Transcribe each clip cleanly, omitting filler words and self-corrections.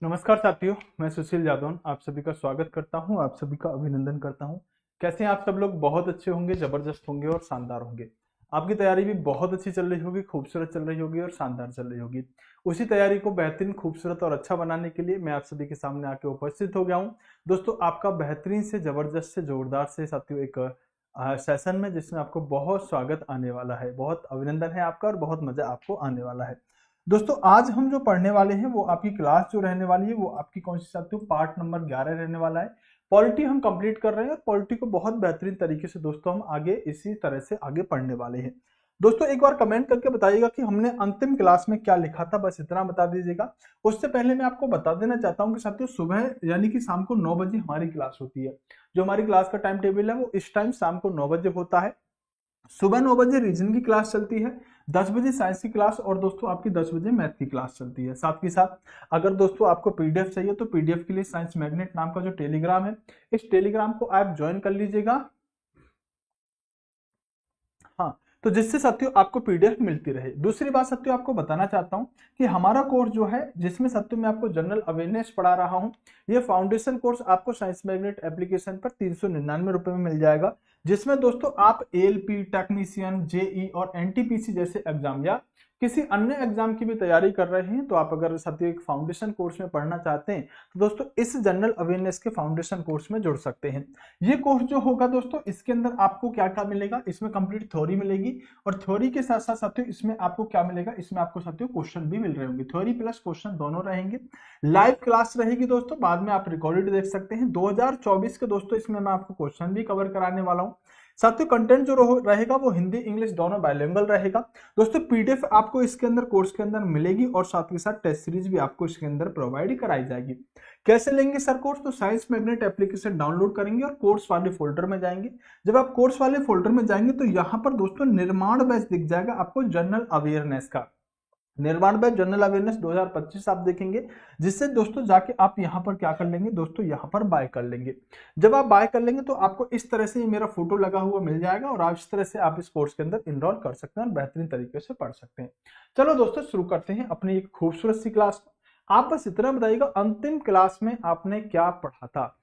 नमस्कार साथियों, मैं सुशील जादौन आप सभी का स्वागत करता हूं, आप सभी का अभिनंदन करता हूं। कैसे हैं आप सब लोग? बहुत अच्छे होंगे, जबरदस्त होंगे और शानदार होंगे। आपकी तैयारी भी बहुत अच्छी चल रही होगी, खूबसूरत चल रही होगी और शानदार चल रही होगी। उसी तैयारी को बेहतरीन, खूबसूरत और अच्छा बनाने के लिए मैं आप सभी के सामने आके उपस्थित हो गया हूँ। दोस्तों, आपका बेहतरीन से, जबरदस्त से, जोरदार से साथियों एक सेशन में, जिसमें आपको बहुत स्वागत आने वाला है, बहुत अभिनंदन है आपका और बहुत मजा आपको आने वाला है। दोस्तों, आज हम जो पढ़ने वाले हैं वो आपकी क्लास जो रहने वाली है वो आपकी कौन सी साथियों? पार्ट नंबर 11 रहने वाला है। पॉलिटी हम कंप्लीट कर रहे हैं और पॉलिटी को बहुत बेहतरीन तरीके से दोस्तों हम आगे इसी तरह से आगे पढ़ने वाले हैं। दोस्तों, एक बार कमेंट करके बताइएगा कि हमने अंतिम क्लास में क्या लिखा था, बस इतना बता दीजिएगा। उससे पहले मैं आपको बता देना चाहता हूँ कि साथियों, सुबह यानी कि शाम को 9 बजे हमारी क्लास होती है। जो हमारी क्लास का टाइम टेबल है वो इस टाइम शाम को 9 बजे होता है। सुबह 9 बजे रीजन की क्लास चलती है, 10 बजे साइंस की क्लास और दोस्तों आपकी 10 बजे मैथ की क्लास चलती है। साथ ही साथ अगर दोस्तों आपको पीडीएफ चाहिए तो पीडीएफ के लिए साइंस मैग्नेट नाम का जो टेलीग्राम है, इस टेलीग्राम को आप ज्वाइन कर लीजिएगा। हाँ, तो जिससे साथियों आपको पीडीएफ मिलती रहे। दूसरी बात साथियों आपको बताना चाहता हूँ कि हमारा कोर्स जो है, जिसमें साथियों मैं आपको जनरल अवेयरनेस पढ़ा रहा हूँ, ये फाउंडेशन कोर्स आपको साइंस मैग्नेट एप्लीकेशन पर 399 रुपए में मिल जाएगा। जिसमें दोस्तों आप एएलपी, टेक्नीशियन, जेई और एनटीपीसी जैसे एग्जाम या किसी अन्य एग्जाम की भी तैयारी कर रहे हैं, तो आप अगर साथियों एक फाउंडेशन कोर्स में पढ़ना चाहते हैं तो दोस्तों इस जनरल अवेयरनेस के फाउंडेशन कोर्स में जुड़ सकते हैं। ये कोर्स जो होगा दोस्तों, इसके अंदर आपको क्या क्या मिलेगा? इसमें कंप्लीट थ्योरी मिलेगी और थ्योरी के साथ साथ साथियों इसमें आपको क्या मिलेगा? इसमें आपको साथियों क्वेश्चन भी मिल रहे होंगे, थ्योरी प्लस क्वेश्चन दोनों रहेंगे। लाइव क्लास रहेगी दोस्तों, बाद में आप रिकॉर्डेड देख सकते हैं। 2024 के दोस्तों इसमें मैं आपको क्वेश्चन भी कवर कराने वाला हूँ। साथियों, कंटेंट जो रहेगा वो हिंदी इंग्लिश दोनों बाइलिंगुअल रहेगा। दोस्तों, पीडीएफ आपको इसके अंदर कोर्स के अंदर मिलेगी और साथ ही साथ टेस्ट सीरीज भी आपको इसके अंदर प्रोवाइड कराई जाएगी। कैसे लेंगे सर कोर्स? तो साइंस मैग्नेट एप्लीकेशन डाउनलोड करेंगे और कोर्स वाले फोल्डर में जाएंगे। जब आप कोर्स वाले फोल्डर में जाएंगे तो यहाँ पर दोस्तों निर्माण बैच दिख जाएगा आपको जनरल अवेयरनेस का। निर्माण बैच जनरल अवेयरनेस 2025 आप देखेंगे, जिससे दोस्तों जाके आप यहाँ पर क्या कर लेंगे दोस्तों? यहाँ पर बाय कर लेंगे। जब आप बाय कर लेंगे तो आपको इस तरह से मेरा फोटो लगा हुआ मिल जाएगा और आप इस तरह से आप इस कोर्स के अंदर इनरोल कर सकते हैं और बेहतरीन तरीके से पढ़ सकते हैं। चलो दोस्तों, शुरू करते हैं अपनी एक खूबसूरत सी क्लास। आप बस इतना बताइएगा, अंतिम क्लास में आपने क्या पढ़ा था?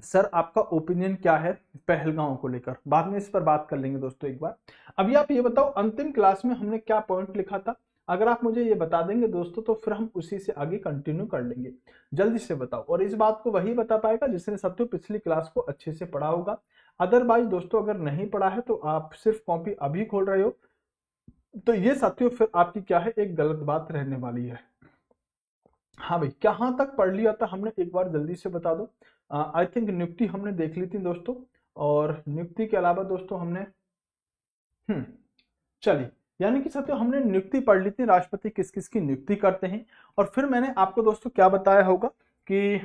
सर, आपका ओपिनियन क्या है पहलगांव को लेकर? बाद में इस पर बात कर लेंगे दोस्तों एक बार। अभी आप ये बताओ, अंतिम क्लास में हमने क्या पॉइंट लिखा था? अगर आप मुझे ये बता देंगे दोस्तों तो फिर हम उसी से आगे कंटिन्यू कर लेंगे। जल्दी से बताओ। और इस बात को वही बता पाएगा जिसने साथियों पिछली क्लास को अच्छे से पढ़ा होगा। अदरवाइज दोस्तों अगर नहीं पढ़ा है तो आप सिर्फ कॉपी अभी खोल रहे हो, तो ये साथियों फिर आपकी क्या है, एक गलत बात रहने वाली है। हाँ भाई, कहाँ तक पढ़ लिया था हमने? एक बार जल्दी से बता दो। आई थिंक नियुक्ति हमने देख ली थी दोस्तों, और नियुक्ति के अलावा दोस्तों हमने चलिए, यानी कि साथियों हमने नियुक्ति पढ़ ली थी, राष्ट्रपति किस किस की नियुक्ति करते हैं। और फिर मैंने आपको दोस्तों क्या बताया होगा कि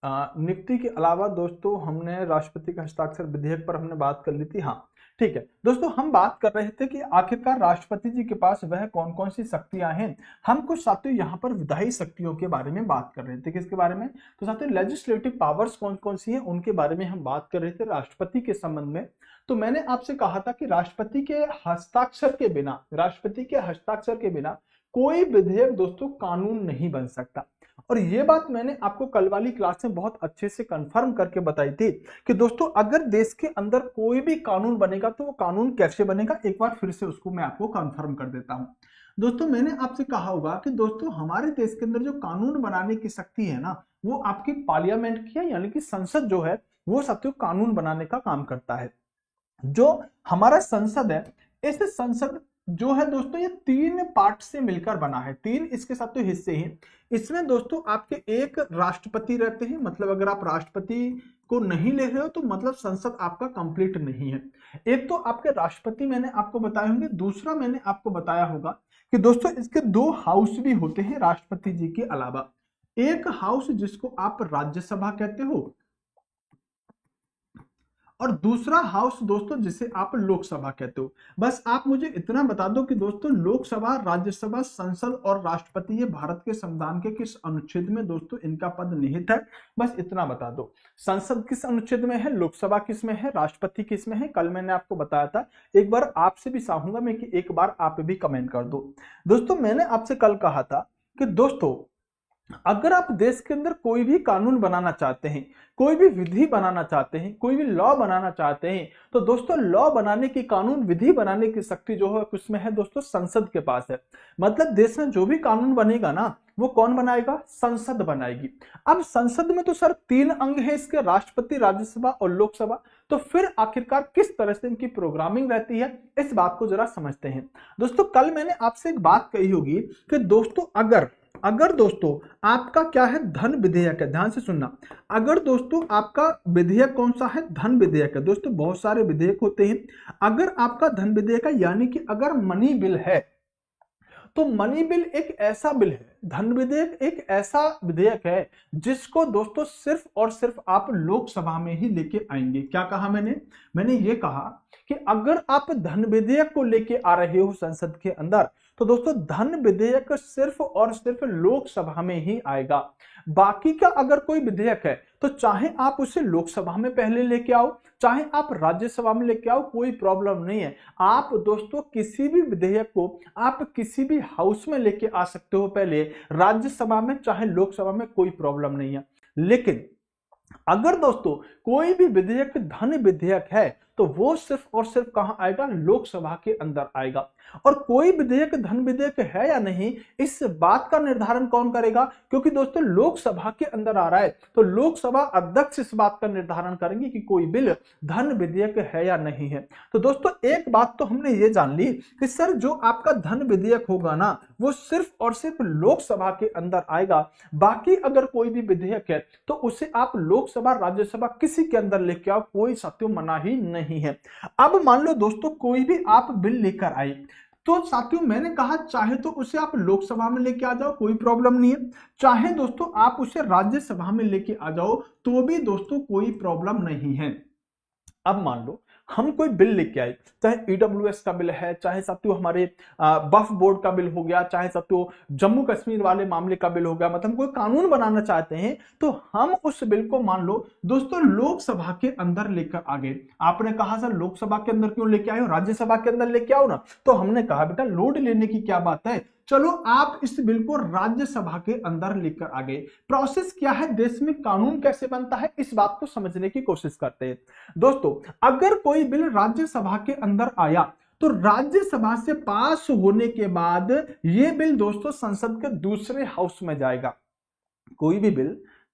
नियुक्ति के अलावा दोस्तों हमने राष्ट्रपति का हस्ताक्षर विधेयक पर हमने बात कर ली थी। हाँ ठीक है दोस्तों, हम बात कर रहे थे कि आखिरकार राष्ट्रपति जी के पास वह कौन कौन सी शक्तियां हैं। हम कुछ साथियों यहाँ पर विधायी शक्तियों के बारे में बात कर रहे थे। किसके बारे में? तो साथियों लेजिस्लेटिव पावर्स कौन कौन सी हैं उनके बारे में हम बात कर रहे थे राष्ट्रपति के संबंध में। तो मैंने आपसे कहा था कि राष्ट्रपति के हस्ताक्षर के बिना, राष्ट्रपति के हस्ताक्षर के बिना कोई विधेयक दोस्तों कानून नहीं बन सकता। और ये बात मैंने आपको कल वाली क्लास में बहुत अच्छे से कंफर्म करके बताई थी कि दोस्तों अगर देश के अंदर कोई भी कानून बनेगा तो वो कानून कैसे बनेगा, एक बार फिर से उसको मैं आपको कंफर्म कर देता हूं। दोस्तों मैंने आपसे कहा होगा कि दोस्तों हमारे देश के अंदर जो कानून बनाने की शक्ति है ना, वो आपकी पार्लियामेंट की है, यानी कि संसद जो है वो साथियों कानून बनाने का काम करता है। जो हमारा संसद है, इस संसद जो है दोस्तों ये 3 पार्ट से मिलकर बना है, 3 इसके साथ तो हिस्से हैं। इसमें दोस्तों आपके एक राष्ट्रपति रहते हैं, मतलब अगर आप राष्ट्रपति को नहीं ले रहे हो तो मतलब संसद आपका कंप्लीट नहीं है। एक तो आपके राष्ट्रपति मैंने आपको बताए होंगे, दूसरा मैंने आपको बताया होगा कि दोस्तों इसके 2 हाउस भी होते हैं राष्ट्रपति जी के अलावा। एक हाउस जिसको आप राज्यसभा कहते हो, और दूसरा हाउस दोस्तों जिसे आप लोकसभा कहते हो। बस आप मुझे इतना बता दो कि दोस्तों लोकसभा, राज्यसभा, संसद और राष्ट्रपति ये भारत के संविधान के किस अनुच्छेद में दोस्तों इनका पद निहित है, बस इतना बता दो। संसद किस अनुच्छेद में है, लोकसभा किस में है, राष्ट्रपति किस में है, कल मैंने आपको बताया था। एक बार आपसे भी चाहूंगा मैं कि एक बार आप भी कमेंट कर दो। दोस्तों मैंने आपसे कल कहा था कि दोस्तों अगर आप देश के अंदर कोई भी कानून बनाना चाहते हैं, कोई भी विधि बनाना चाहते हैं, कोई भी लॉ बनाना चाहते हैं, तो दोस्तों लॉ बनाने की, कानून विधि बनाने की शक्ति जो है किसमें है दोस्तों, संसद के पास है। मतलब देश में जो भी कानून बनेगा ना वो कौन बनाएगा, संसद बनाएगी। अब संसद में तो सर 3 अंग है इसके, राष्ट्रपति, राज्यसभा और लोकसभा। तो फिर आखिरकार किस तरह से इनकी प्रोग्रामिंग रहती है, इस बात को जरा समझते हैं। दोस्तों कल मैंने आपसे एक बात कही होगी कि दोस्तों अगर दोस्तों आपका क्या है, धन विधेयक है, ध्यान से सुनना। अगर दोस्तों आपका विधेयक कौन सा है, धन विधेयक है। दोस्तों बहुत सारे विधेयक होते हैं, अगर आपका धन विधेयक है यानी कि अगर मनी बिल है, तो मनी बिल एक ऐसा बिल है, धन विधेयक एक ऐसा विधेयक है जिसको दोस्तों सिर्फ और सिर्फ आप लोकसभा में ही लेके आएंगे। क्या कहा मैंने ये कहा कि अगर आप धन विधेयक को लेके आ रहे हो संसद के अंदर, तो दोस्तों धन विधेयक सिर्फ और सिर्फ लोकसभा में ही आएगा। बाकी का अगर कोई विधेयक है तो चाहे आप उसे लोकसभा में पहले लेके आओ, चाहे आप राज्यसभा में लेके आओ, कोई प्रॉब्लम नहीं है। आप दोस्तों किसी भी विधेयक को आप किसी भी हाउस में लेके आ सकते हो, पहले राज्यसभा में चाहे लोकसभा में, कोई प्रॉब्लम नहीं है। लेकिन अगर दोस्तों कोई भी विधेयक धन विधेयक है तो वो सिर्फ और सिर्फ कहां आएगा, लोकसभा के अंदर आएगा। और कोई विधेयक धन विधेयक है या नहीं, इस बात का निर्धारण कौन करेगा, क्योंकि दोस्तों लोकसभा के अंदर आ रहा है तो लोकसभा अध्यक्ष इस बात का निर्धारण करेंगे कि कोई बिल धन विधेयक है या नहीं है। तो दोस्तों एक बात तो हमने ये जान ली कि सर जो आपका धन विधेयक होगा ना वो सिर्फ और सिर्फ लोकसभा के अंदर आएगा। बाकी अगर कोई भी विधेयक है तो उसे आप लोकसभा, राज्यसभा किसी के अंदर लेके आओ, कोई साथियों मना ही नहीं है। अब मान लो दोस्तों कोई भी आप बिल लेकर आए, तो साथियों मैंने कहा चाहे तो उसे आप लोकसभा में लेके आ जाओ, कोई प्रॉब्लम नहीं है, चाहे दोस्तों आप उसे राज्यसभा में लेके आ जाओ तो भी दोस्तों कोई प्रॉब्लम नहीं है। अब मान लो हम कोई बिल लेके आए, चाहे ईडब्ल्यूएस का बिल है, चाहे साथियों हमारे वक्फ बोर्ड का बिल हो गया, चाहे साथियों जम्मू कश्मीर वाले मामले का बिल हो गया, मतलब कोई कानून बनाना चाहते हैं तो हम उस बिल को मान लो दोस्तों लोकसभा के अंदर लेकर आ गए। आपने कहा सर लोकसभा के अंदर क्यों लेके आए हो, राज्यसभा के अंदर लेके आओ ना। तो हमने कहा बेटा लोड लेने की क्या बात है, चलो आप इस बिल को राज्यसभा के अंदर लेकर आ गए। प्रोसेस क्या है, देश में कानून कैसे बनता है, इस बात को समझने की कोशिश करते हैं। दोस्तों अगर कोई बिल राज्यसभा के अंदर आया तो राज्यसभा से पास होने के बाद यह बिल दोस्तों संसद के दूसरे हाउस में जाएगा। कोई भी बिल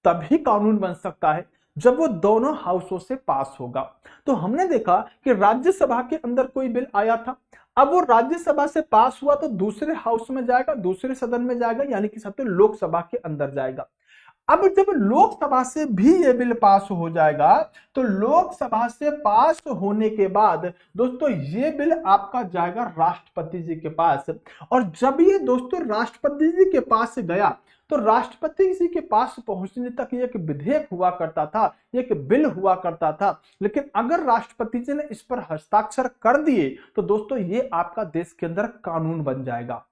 तभी कानून बन सकता है जब वो दोनों हाउसों से पास होगा। तो हमने देखा कि राज्यसभा के अंदर कोई बिल आया था, अब वो राज्यसभा से पास हुआ तो दूसरे हाउस में जाएगा, दूसरे सदन में जाएगा, यानी कि सब लोकसभा के अंदर जाएगा। अब जब लोकसभा से भी ये बिल पास हो जाएगा तो लोकसभा से पास होने के बाद दोस्तों ये बिल आपका जाएगा राष्ट्रपति जी के पास। और जब ये दोस्तों राष्ट्रपति जी के पास गया तो राष्ट्रपति जी के पास पहुंचने तक ये एक विधेयक हुआ करता था, एक बिल हुआ करता था। लेकिन अगर राष्ट्रपति जी ने इस पर हस्ताक्षर कर दिए तो दोस्तों ये आपका देश के अंदर कानून बन जाएगा।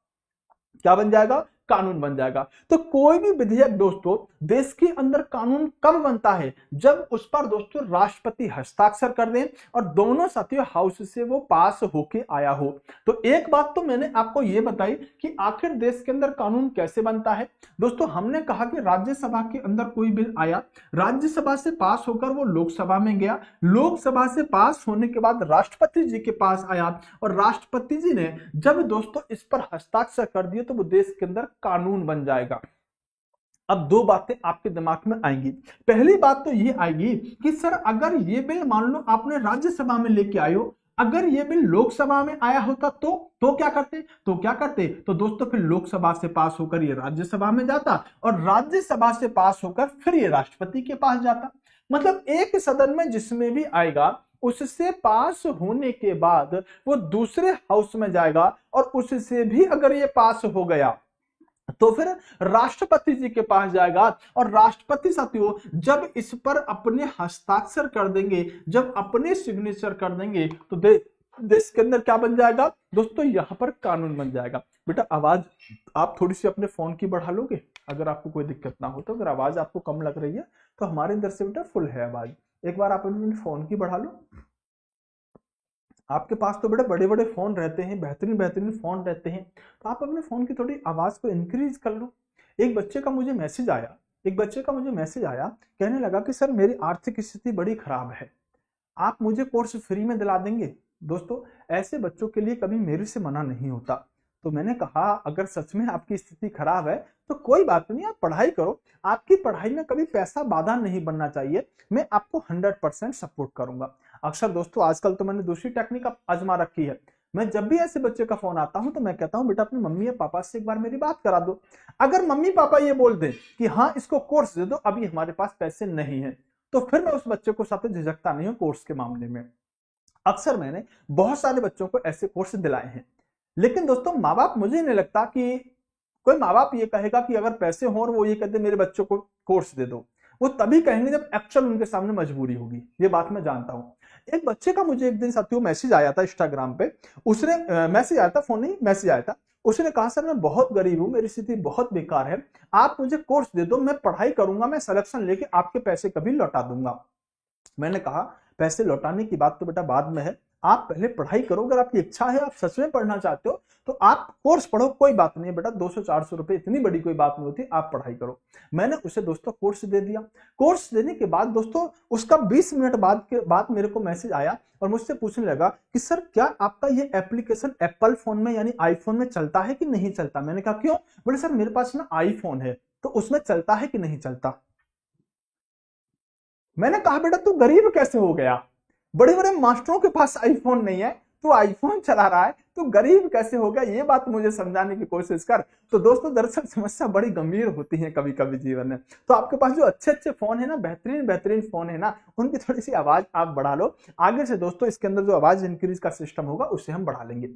क्या बन जाएगा, कानून बन जाएगा। तो कोई भी विधेयक दोस्तों देश के अंदर कानून कब बनता है, जब उस पर दोस्तों राष्ट्रपति हस्ताक्षर कर दें और दोनों साथियों हाउस से वो पास होके आया हो। तो एक बात तो मैंने आपको ये बताई कि आखिर देश के अंदर कानून कैसे बनता है। दोस्तों हमने कहा कि राज्यसभा के अंदर कोई बिल आया, राज्यसभा से पास होकर वो लोकसभा में गया, लोकसभा से पास होने के बाद राष्ट्रपति जी के पास आया और राष्ट्रपति जी ने जब दोस्तों इस पर हस्ताक्षर कर दिए तो वो देश के अंदर कानून बन जाएगा। अब दो बातें आपके दिमाग में आएंगी। पहली बात तो ये आएगी कि सर अगर ये बिल मान लो आपने राज्यसभा में लेके आए हो, अगर ये बिल लोकसभा में आया होता तो क्या करते, तो दोस्तों फिर लोकसभा से पास होकर ये राज्यसभा में जाता और राज्यसभा से पास होकर फिर ये राष्ट्रपति के पास जाता। मतलब एक सदन में जिसमें भी आएगा उससे पास होने के बाद वो दूसरे हाउस में जाएगा और उससे भी अगर ये पास हो गया तो फिर राष्ट्रपति जी के पास जाएगा और राष्ट्रपति साथियों जब इस पर अपने हस्ताक्षर कर देंगे, जब अपने सिग्नेचर कर देंगे, तो देश के अंदर क्या बन जाएगा दोस्तों, यहां पर कानून बन जाएगा। बेटा आवाज आप थोड़ी सी अपने फोन की बढ़ा लोगे अगर आपको कोई दिक्कत ना हो तो। अगर आवाज आपको कम लग रही है तो हमारे अंदर से बेटा फुल है आवाज। एक बार आप अपने फोन की बढ़ा लो। आपके पास तो बड़े बड़े बड़े फोन रहते हैं, बेहतरीन बेहतरीन फोन रहते हैं, तो आप अपने फोन की थोड़ी आवाज को इंक्रीज कर लो। एक बच्चे का मुझे मैसेज आया, कहने लगा कि सर मेरी आर्थिक स्थिति बड़ी खराब है, आप मुझे कोर्स फ्री में दिला देंगे। दोस्तों ऐसे बच्चों के लिए कभी मेरे से मना नहीं होता। तो मैंने कहा अगर सच में आपकी स्थिति खराब है तो कोई बात नहीं, आप पढ़ाई करो, आपकी पढ़ाई में कभी पैसा बाधा नहीं बनना चाहिए, मैं आपको 100% सपोर्ट करूंगा। अक्सर दोस्तों आजकल तो मैंने दूसरी टेक्निक आजमा रखी है, मैं जब भी ऐसे बच्चे का फोन आता हूं तो मैं कहता हूं बेटा अपनी मम्मी या पापा से एक बार मेरी बात करा दो। अगर मम्मी पापा ये बोल दें कि हाँ इसको कोर्स दे दो, अभी हमारे पास पैसे नहीं है, तो फिर मैं उस बच्चे को साथ झिझकता नहीं हूं कोर्स के मामले में। अक्सर मैंने बहुत सारे बच्चों को ऐसे कोर्स दिलाए हैं। लेकिन दोस्तों माँ बाप, मुझे नहीं लगता कि कोई माँ बाप ये कहेगा कि अगर पैसे हो और वो ये कहते मेरे बच्चों को कोर्स दे दो, वो तभी कहेंगे जब एक्चुअल उनके सामने मजबूरी होगी। ये बात मैं जानता हूं। एक बच्चे का मुझे एक दिन साथियों मैसेज आया था इंस्टाग्राम पे, उसने मैसेज आया था, फोन नहीं मैसेज आया था, उसने कहा सर मैं बहुत गरीब हूं, मेरी स्थिति बहुत बेकार है, आप मुझे कोर्स दे दो, मैं पढ़ाई करूंगा, मैं सिलेक्शन लेके आपके पैसे कभी लौटा दूंगा। मैंने कहा पैसे लौटाने की बात तो बेटा बाद में है, आप पहले पढ़ाई करो, अगर आपकी इच्छा है आप सच में पढ़ना चाहते हो तो आप कोर्स पढ़ो, कोई बात नहीं है बेटा, 200-400 रुपए इतनी बड़ी कोई बात नहीं होती, आप पढ़ाई करो। मैंने उसे दोस्तों कोर्स दे दिया। कोर्स देने के बाद दोस्तों उसका 20 मिनट बाद मेरे को मैसेज आया और मुझसे पूछने लगा कि सर क्या आपका ये एप्लीकेशन एप्पल फोन में यानी आईफोन में चलता है कि नहीं चलता। मैंने कहा क्यों। बोले सर मेरे पास ना आईफोन है तो उसमें चलता है कि नहीं चलता। मैंने कहा बेटा तू गरीब कैसे हो गया, बड़े बड़े मास्टरों के पास आईफोन नहीं है, तू आईफोन चला रहा है, तू गरीब कैसे हो गया, ये बात मुझे समझाने की कोशिश कर। तो दोस्तों दरअसल समस्या बड़ी गंभीर होती है कभी कभी जीवन में। तो आपके पास जो अच्छे अच्छे फोन है ना, बेहतरीन बेहतरीन फोन है ना, उनकी थोड़ी सी आवाज आप बढ़ा लो। आगे से दोस्तों इसके अंदर जो आवाज इंक्रीज का सिस्टम होगा उससे हम बढ़ा लेंगे।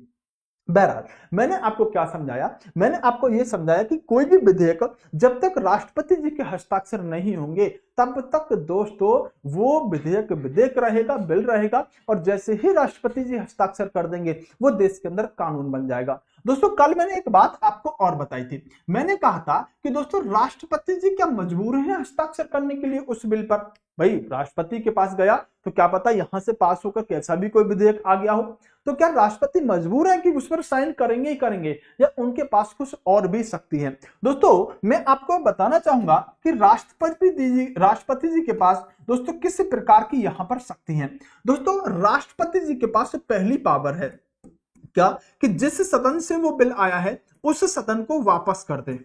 बहरहाल मैंने आपको क्या समझाया, मैंने आपको यह समझाया कि कोई भी विधेयक जब तक राष्ट्रपति जी के हस्ताक्षर नहीं होंगे तब तक दोस्तों वो विधेयक विधेयक रहेगा, बिल रहेगा, और जैसे ही राष्ट्रपति जी हस्ताक्षर कर देंगे वो देश के अंदर कानून बन जाएगा। दोस्तों कल मैंने एक बात आपको और बताई थी, मैंने कहा था कि दोस्तों राष्ट्रपति जी क्या मजबूर हैं हस्ताक्षर करने के लिए उस बिल पर। भाई राष्ट्रपति के पास गया तो क्या पता यहां से पास होकर कैसा भी कोई विधेयक आ गया हो, तो क्या राष्ट्रपति मजबूर है कि उस पर साइन करेंगे ही करेंगे, या उनके पास कुछ और भी शक्ति है। दोस्तों मैं आपको बताना चाहूंगा कि राष्ट्रपति जी के पास दोस्तों किस प्रकार की यहां पर शक्ति है। दोस्तों राष्ट्रपति जी के पास पहली पावर है क्या, कि जिस सदन से वो बिल आया है उस सदन को वापस कर दे।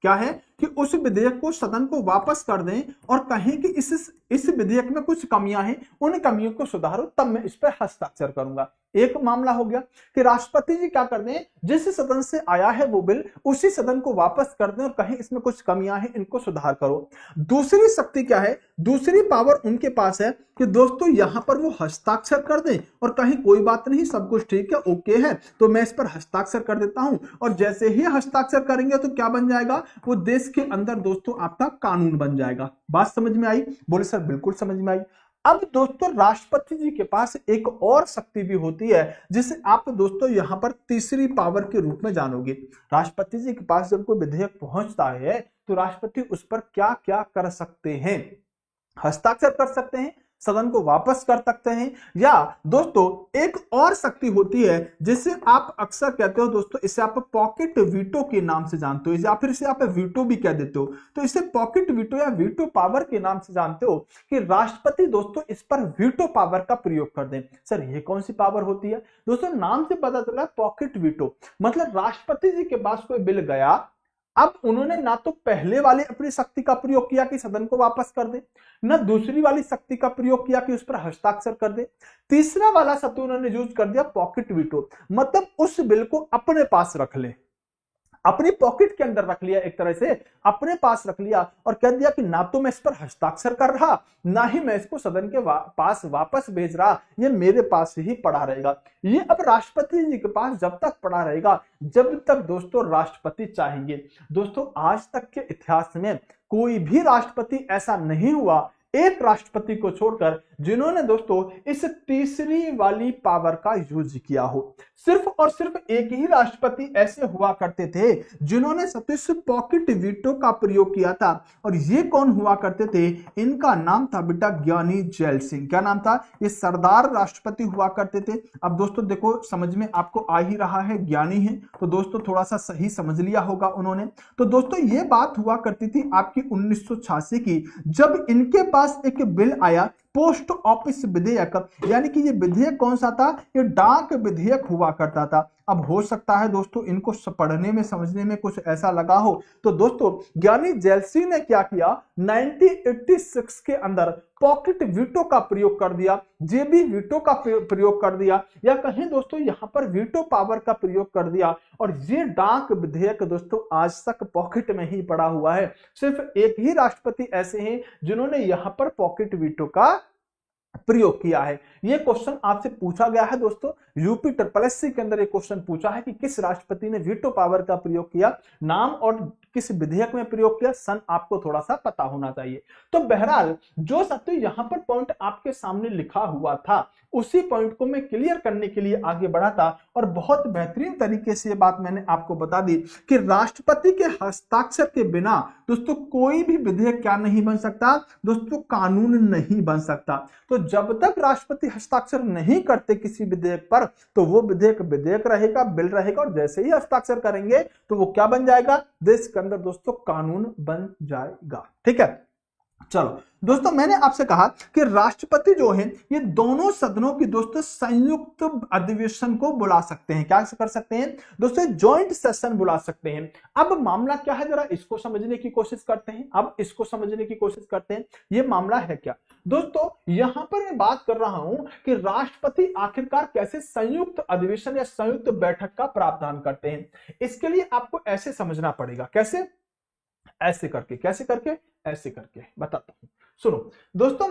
क्या है कि उस विधेयक को सदन को वापस कर दें और कहें कि इस विधेयक में कुछ कमियां हैं, उन कमियों को सुधारो, तब मैं इस पर हस्ताक्षर करूंगा। एक मामला हो गया कि राष्ट्रपति जी क्या कर दें, जिस सदन से आया है वो बिल उसी सदन को वापस कर दें और कहें इसमें कुछ कमियां हैं, इनको सुधार करो। दूसरी शक्ति क्या है, दूसरी पावर उनके पास है कि दोस्तों यहां पर वो हस्ताक्षर कर दें और कहीं कोई बात नहीं, सब कुछ ठीक है, ओके है, तो मैं इस पर हस्ताक्षर कर देता हूं, और जैसे ही हस्ताक्षर करेंगे तो क्या बन जाएगा, वो देश के अंदर दोस्तों आपका कानून बन जाएगा। बात समझ में आई। बोले सर बिल्कुल समझ में आई। अब दोस्तों राष्ट्रपति जी के पास एक और शक्ति भी होती है जिसे आप दोस्तों यहां पर तीसरी पावर के रूप में जानोगे। राष्ट्रपति जी के पास जब कोई विधेयक पहुंचता है तो राष्ट्रपति उस पर क्या क्या कर सकते हैं, हस्ताक्षर कर सकते हैं, सदन को वापस कर सकते हैं, या दोस्तों एक और शक्ति होती है जिसे आप अक्सर कहते हो दोस्तों, इसे आप पॉकेट वीटो के नाम से जानते हो, या फिर इसे आप वीटो भी कह देते हो, तो इसे पॉकेट वीटो या वीटो पावर के नाम से जानते हो कि राष्ट्रपति दोस्तों इस पर वीटो पावर का प्रयोग कर दें। सर ये कौन सी पावर होती है। दोस्तों नाम से पता चला पॉकेट वीटो, मतलब राष्ट्रपति जी के पास कोई बिल गया, अब उन्होंने ना तो पहले वाली अपनी शक्ति का प्रयोग किया कि सदन को वापस कर दे, ना दूसरी वाली शक्ति का प्रयोग किया कि उस पर हस्ताक्षर कर दे, तीसरा वाला शब्द उन्होंने यूज कर दिया पॉकेट वीटो, मतलब उस बिल को अपने पास रख ले, अपनी पॉकेट के अंदर रख लिया, एक तरह से अपने पास रख लिया और कह दिया कि ना तो मैं इस पर हस्ताक्षर कर रहा, ना ही मैं इसको सदन के पास वापस भेज रहा, ये मेरे पास ही पड़ा रहेगा। ये अब राष्ट्रपति जी के पास जब तक पड़ा रहेगा जब तक दोस्तों राष्ट्रपति चाहेंगे। दोस्तों आज तक के इतिहास में कोई भी राष्ट्रपति ऐसा नहीं हुआ, एक राष्ट्रपति को छोड़कर, जिन्होंने दोस्तों इस तीसरी वाली पावर का यूज किया हो। सिर्फ और सिर्फ एक ही राष्ट्रपति ऐसे हुआ करते थे जिन्होंने सतीश पॉकेट वीटो का प्रयोग किया था, और ये कौन हुआ करते थे? इनका नाम था बेटा ज्ञानी जैल सिंह। क्या नाम था? ये सरदार राष्ट्रपति हुआ करते थे। अब दोस्तों देखो समझ में आपको आ ही रहा है, ज्ञानी है तो दोस्तों थोड़ा सा सही समझ लिया होगा उन्होंने। तो दोस्तों ये बात हुआ करती थी आपकी 1986 की, जब इनके पास एक बिल आया पोस्ट ऑफिस विधेयक, यानी कि ये विधेयक कौन सा था? ये डाक विधेयक हुआ करता था। अब हो सकता है दोस्तों इनको पढ़ने में समझने में कुछ ऐसा लगा हो, तो दोस्तों ज्ञानी जैल सिंह ने क्या किया, 1986 के अंदर पॉकेट वीटो का प्रयोग कर दिया, जेबी वीटो का प्रयोग कर दिया, या कहीं दोस्तों यहां पर वीटो पावर का प्रयोग कर दिया, और ये डाक विधेयक दोस्तों आज तक पॉकेट में ही पड़ा हुआ है। सिर्फ एक ही राष्ट्रपति ऐसे हैं जिन्होंने यहां पर पॉकेट वीटो का प्रयोग किया है। यह क्वेश्चन आपसे पूछा गया है दोस्तों, यूपी SSC के अंदर एक क्वेश्चन पूछा है कि किस राष्ट्रपति ने वीटो पावर का प्रयोग किया, नाम और किस विधेयक में प्रयोग किया, सन आपको थोड़ा सा पता होना चाहिए। तो बहरहाल जो सत्य यहां पर पॉइंट आपके सामने लिखा हुआ था, उसी पॉइंट को मैं क्लियर करने के लिए आगे बढ़ा था, और बहुत बेहतरीन तरीके से ये बात मैंने आपको बता दी कि राष्ट्रपति के हस्ताक्षर के बिना दोस्तों कोई भी विधेयक क्या नहीं बन सकता दोस्तों, कानून नहीं बन सकता। तो जब तक राष्ट्रपति हस्ताक्षर नहीं करते किसी विधेयक पर, तो वो विधेयक रहेगा, बिल रहेगा, और जैसे ही हस्ताक्षर करेंगे तो वो क्या बन जाएगा? देश के अंदर दोस्तों कानून बन जाएगा। ठीक है, चलो दोस्तों मैंने आपसे कहा कि राष्ट्रपति जो है ये दोनों सदनों की दोस्तों संयुक्त अधिवेशन को बुला सकते हैं। क्या कर सकते हैं दोस्तों? जॉइंट सेशन बुला सकते हैं। अब मामला क्या है, जरा इसको समझने की कोशिश करते हैं। अब इसको समझने की कोशिश करते हैं, ये मामला है क्या दोस्तों? यहां पर मैं बात कर रहा हूं कि राष्ट्रपति आखिरकार कैसे संयुक्त अधिवेशन या संयुक्त बैठक का प्रावधान करते हैं। इसके लिए आपको ऐसे समझना पड़ेगा। कैसे? ऐसे करके। कैसे करके? ऐसे करके बताता हूं, सुनो दोस्तों।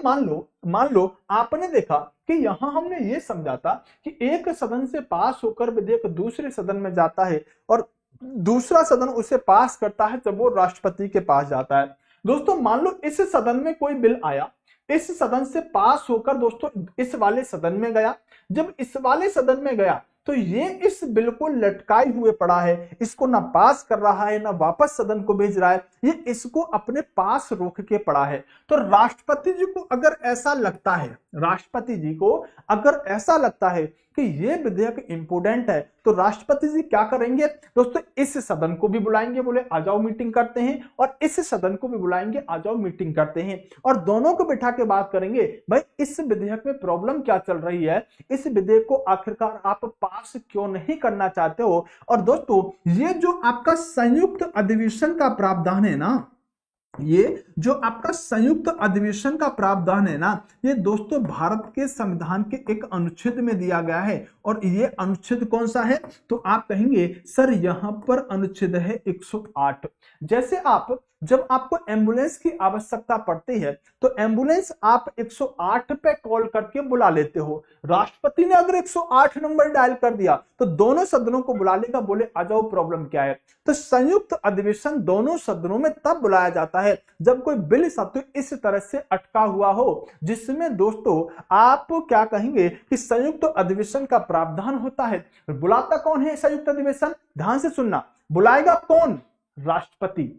मान लो आपने देखा कि यहां हमने ये समझा था कि एक सदन से पास होकर विधेयक दूसरे सदन में जाता है, और दूसरा सदन उसे पास करता है जब वो राष्ट्रपति के पास जाता है। दोस्तों मान लो इस सदन में कोई बिल आया, इस सदन से पास होकर दोस्तों इस वाले सदन में गया। जब इस वाले सदन में गया तो ये इस बिल को लटकाए हुए पड़ा है, इसको ना पास कर रहा है ना वापस सदन को भेज रहा है, ये इसको अपने पास रोक के पड़ा है। तो राष्ट्रपति जी को अगर ऐसा लगता है, राष्ट्रपति जी को अगर ऐसा लगता है कि ये विधेयक इंपोर्टेंट है, तो राष्ट्रपति जी क्या करेंगे दोस्तों? इस सदन को भी बुलाएंगे, बोले आ जाओ मीटिंग करते हैं, और इस सदन को भी बुलाएंगे, आ जाओ मीटिंग करते हैं, और दोनों को बिठा के बात करेंगे, भाई इस विधेयक में प्रॉब्लम क्या चल रही है, इस विधेयक को आखिरकार आप पास क्यों नहीं करना चाहते हो। और दोस्तों ये जो आपका संयुक्त अधिवेशन का प्रावधान है ना, ये जो आपका संयुक्त अधिवेशन का प्रावधान है ना, ये दोस्तों भारत के संविधान के एक अनुच्छेद में दिया गया है। और ये अनुच्छेद कौन सा है? तो आप कहेंगे सर यहां पर अनुच्छेद है 108। जैसे आप जब आपको एम्बुलेंस की आवश्यकता पड़ती है तो एम्बुलेंस आप 108 पे कॉल करके बुला लेते हो। राष्ट्रपति ने अगर 108 नंबर डायल कर दिया तो दोनों सदनों को बुला लेगा, बोले आ जाओ प्रॉब्लम क्या है। तो संयुक्त अधिवेशन दोनों सदनों में तब बुलाया जाता है जब कोई बिल सत्व इस तरह से अटका हुआ हो, जिसमें दोस्तों आप क्या कहेंगे कि संयुक्त अधिवेशन का प्रावधान होता है। बुलाता कौन है संयुक्त अधिवेशन? ध्यान से सुनना, बुलाएगा कौन? राष्ट्रपति।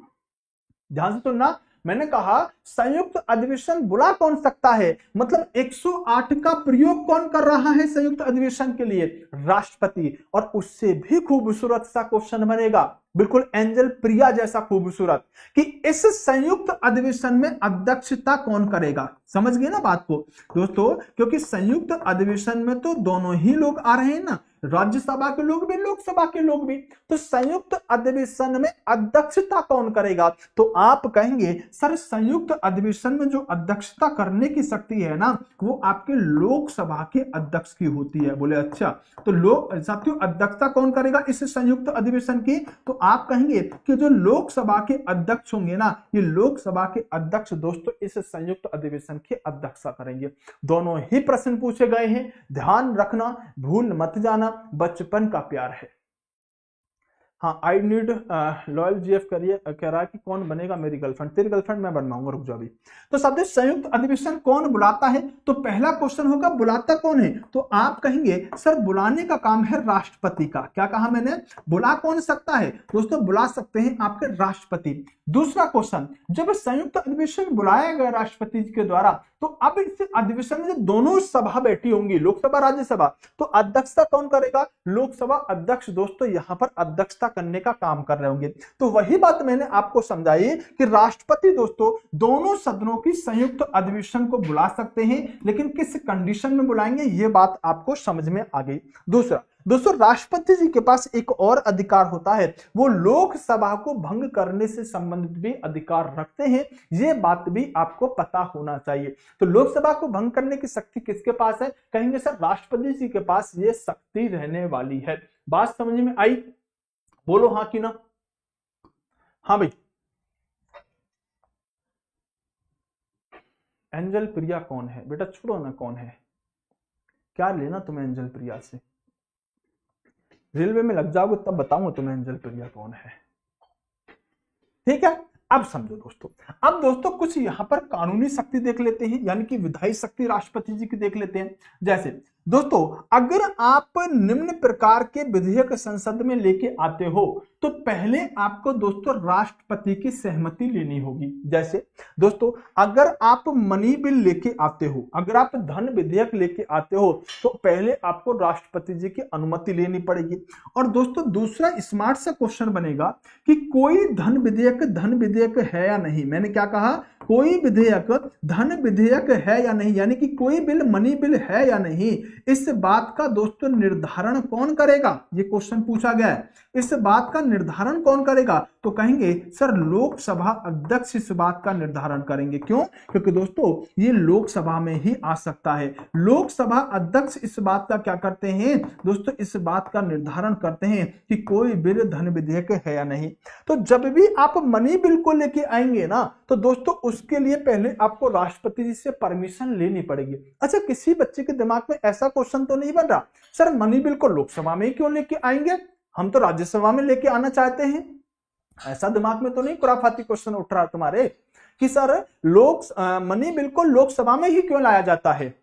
ध्यान से सुनना, मैंने कहा संयुक्त अधिवेशन बुला कौन सकता है, मतलब 108 का प्रयोग कौन कर रहा है संयुक्त अधिवेशन के लिए? राष्ट्रपति। और उससे भी खूबसूरत सा क्वेश्चन बनेगा, बिल्कुल एंजल प्रिया जैसा खूबसूरत, कि इस संयुक्त अधिवेशन में अध्यक्षता कौन करेगा। समझ गए ना बात को दोस्तों? क्योंकि संयुक्त अधिवेशन में तो दोनों ही लोग आ रहे हैं ना, राज्यसभा के लोग भी, लोकसभा के लोग भी। तो संयुक्त अधिवेशन में अध्यक्षता कौन करेगा? तो आप कहेंगे सर संयुक्त अधिवेशन में जो अध्यक्षता करने की शक्ति है ना, वो आपके लोकसभा के अध्यक्ष की होती है। बोले अच्छा, तो लोक साथियों अध्यक्षता कौन करेगा इस संयुक्त अधिवेशन की? तो आप कहेंगे कि जो लोकसभा के अध्यक्ष होंगे ना, ये लोकसभा के अध्यक्ष दोस्तों इस संयुक्त अधिवेशन की अध्यक्षता करेंगे। दोनों ही प्रश्न पूछे गए हैं, ध्यान रखना, भूल मत जाना, बचपन का प्यार है। हाँ, आई नीड लॉयल जीएफ कह रहा है कि कौन बनेगा मेरी गर्लफ्रेंड? तेरी गर्लफ्रेंड मैं बनवाऊंगा, रुक जाओ अभी। तो शब्द संयुक्त अधिवेशन कौन बुलाता है? तो पहला क्वेश्चन होगा बुलाता कौन है? तो आप कहेंगे सर बुलाने का काम है राष्ट्रपति का। क्या कहा मैंने? बुला कौन सकता है? दोस्तों बुला सकते हैं आपके राष्ट्रपति। दूसरा क्वेश्चन, जब संयुक्त अधिवेशन बुलाया गया राष्ट्रपति के द्वारा, तो अब इस अधिवेशन में दोनों सभा बैठी होंगी, लोकसभा राज्यसभा, तो अध्यक्षता कौन करेगा? लोकसभा अध्यक्ष दोस्तों यहां पर अध्यक्षता करने का काम कर रहे होंगे। तो वही बात मैंने आपको समझाई कि राष्ट्रपति दोस्तों दोनों सदनों की संयुक्त अधिवेशन को बुला सकते हैं, लेकिन किस कंडीशन में बुलाएंगे ये बात आपको समझ में आ गई। दूसरा दोस्तों, राष्ट्रपति जी के पास एक और अधिकार होता है, वो लोकसभा को भंग करने से संबंधित भी अधिकार रखते हैं। ये बात भी आपको पता होना चाहिए। तो लोकसभा को भंग करने की शक्ति किसके पास है? कहेंगे सर राष्ट्रपति जी के पास ये शक्ति रहने वाली है। बात समझ में आई? बोलो हाँ कि ना। हाँ भाई, एंजल प्रिया कौन है? बेटा छोड़ो ना, कौन है, क्या लेना तुम्हें एंजल प्रिया से? रेलवे में लग जाओगे तब बताऊंगा तुम्हें एंजल प्रिया कौन है। ठीक है, अब समझो दोस्तों। अब दोस्तों कुछ यहां पर कानूनी शक्ति देख लेते हैं, यानी कि विधायी शक्ति राष्ट्रपति जी की देख लेते हैं। जैसे दोस्तों अगर आप निम्न प्रकार के विधेयक संसद में लेके आते हो तो पहले आपको दोस्तों राष्ट्रपति की सहमति लेनी होगी। जैसे दोस्तों अगर आप मनी बिल लेके आते हो, अगर आप धन विधेयक लेके आते हो तो पहले आपको राष्ट्रपति जी की अनुमति लेनी पड़ेगी। और दोस्तों दूसरा स्मार्ट सा क्वेश्चन बनेगा कि कोई धन विधेयक है या नहीं। मैंने क्या कहा? कोई विधेयक धन विधेयक है या नहीं, यानी कि कोई बिल मनी बिल है या नहीं। इस बात का दोस्तों निर्धारण कौन करेगा? ये क्वेश्चन पूछा गया है। इस बात का निर्धारण कौन करेगा? तो कहेंगे सर लोकसभा अध्यक्ष इस बात का निर्धारण करेंगे। क्यों? क्योंकि दोस्तों ये लोकसभा में ही आ सकता है। लोकसभा अध्यक्ष इस बात का क्या करते हैं दोस्तों? इस बात का निर्धारण करते हैं कि कोई बिल धन विधेयक है या नहीं। तो जब भी आप मनी बिल को लेके आएंगे ना, तो दोस्तों उसके लिए पहले आपको राष्ट्रपति जी से परमिशन लेनी पड़ेगी। अच्छा, किसी बच्चे के दिमाग में ऐसा क्वेश्चन तो नहीं बन रहा सर मनी बिल को लोकसभा में क्यों लेके आएंगे, हम तो राज्यसभा में लेके आना चाहते हैं? ऐसा दिमाग में तो नहीं खुराफाती क्वेश्चन उठ रहा तुम्हारे कि सर मनी बिल को लोकसभा में ही क्यों लाया जाता है,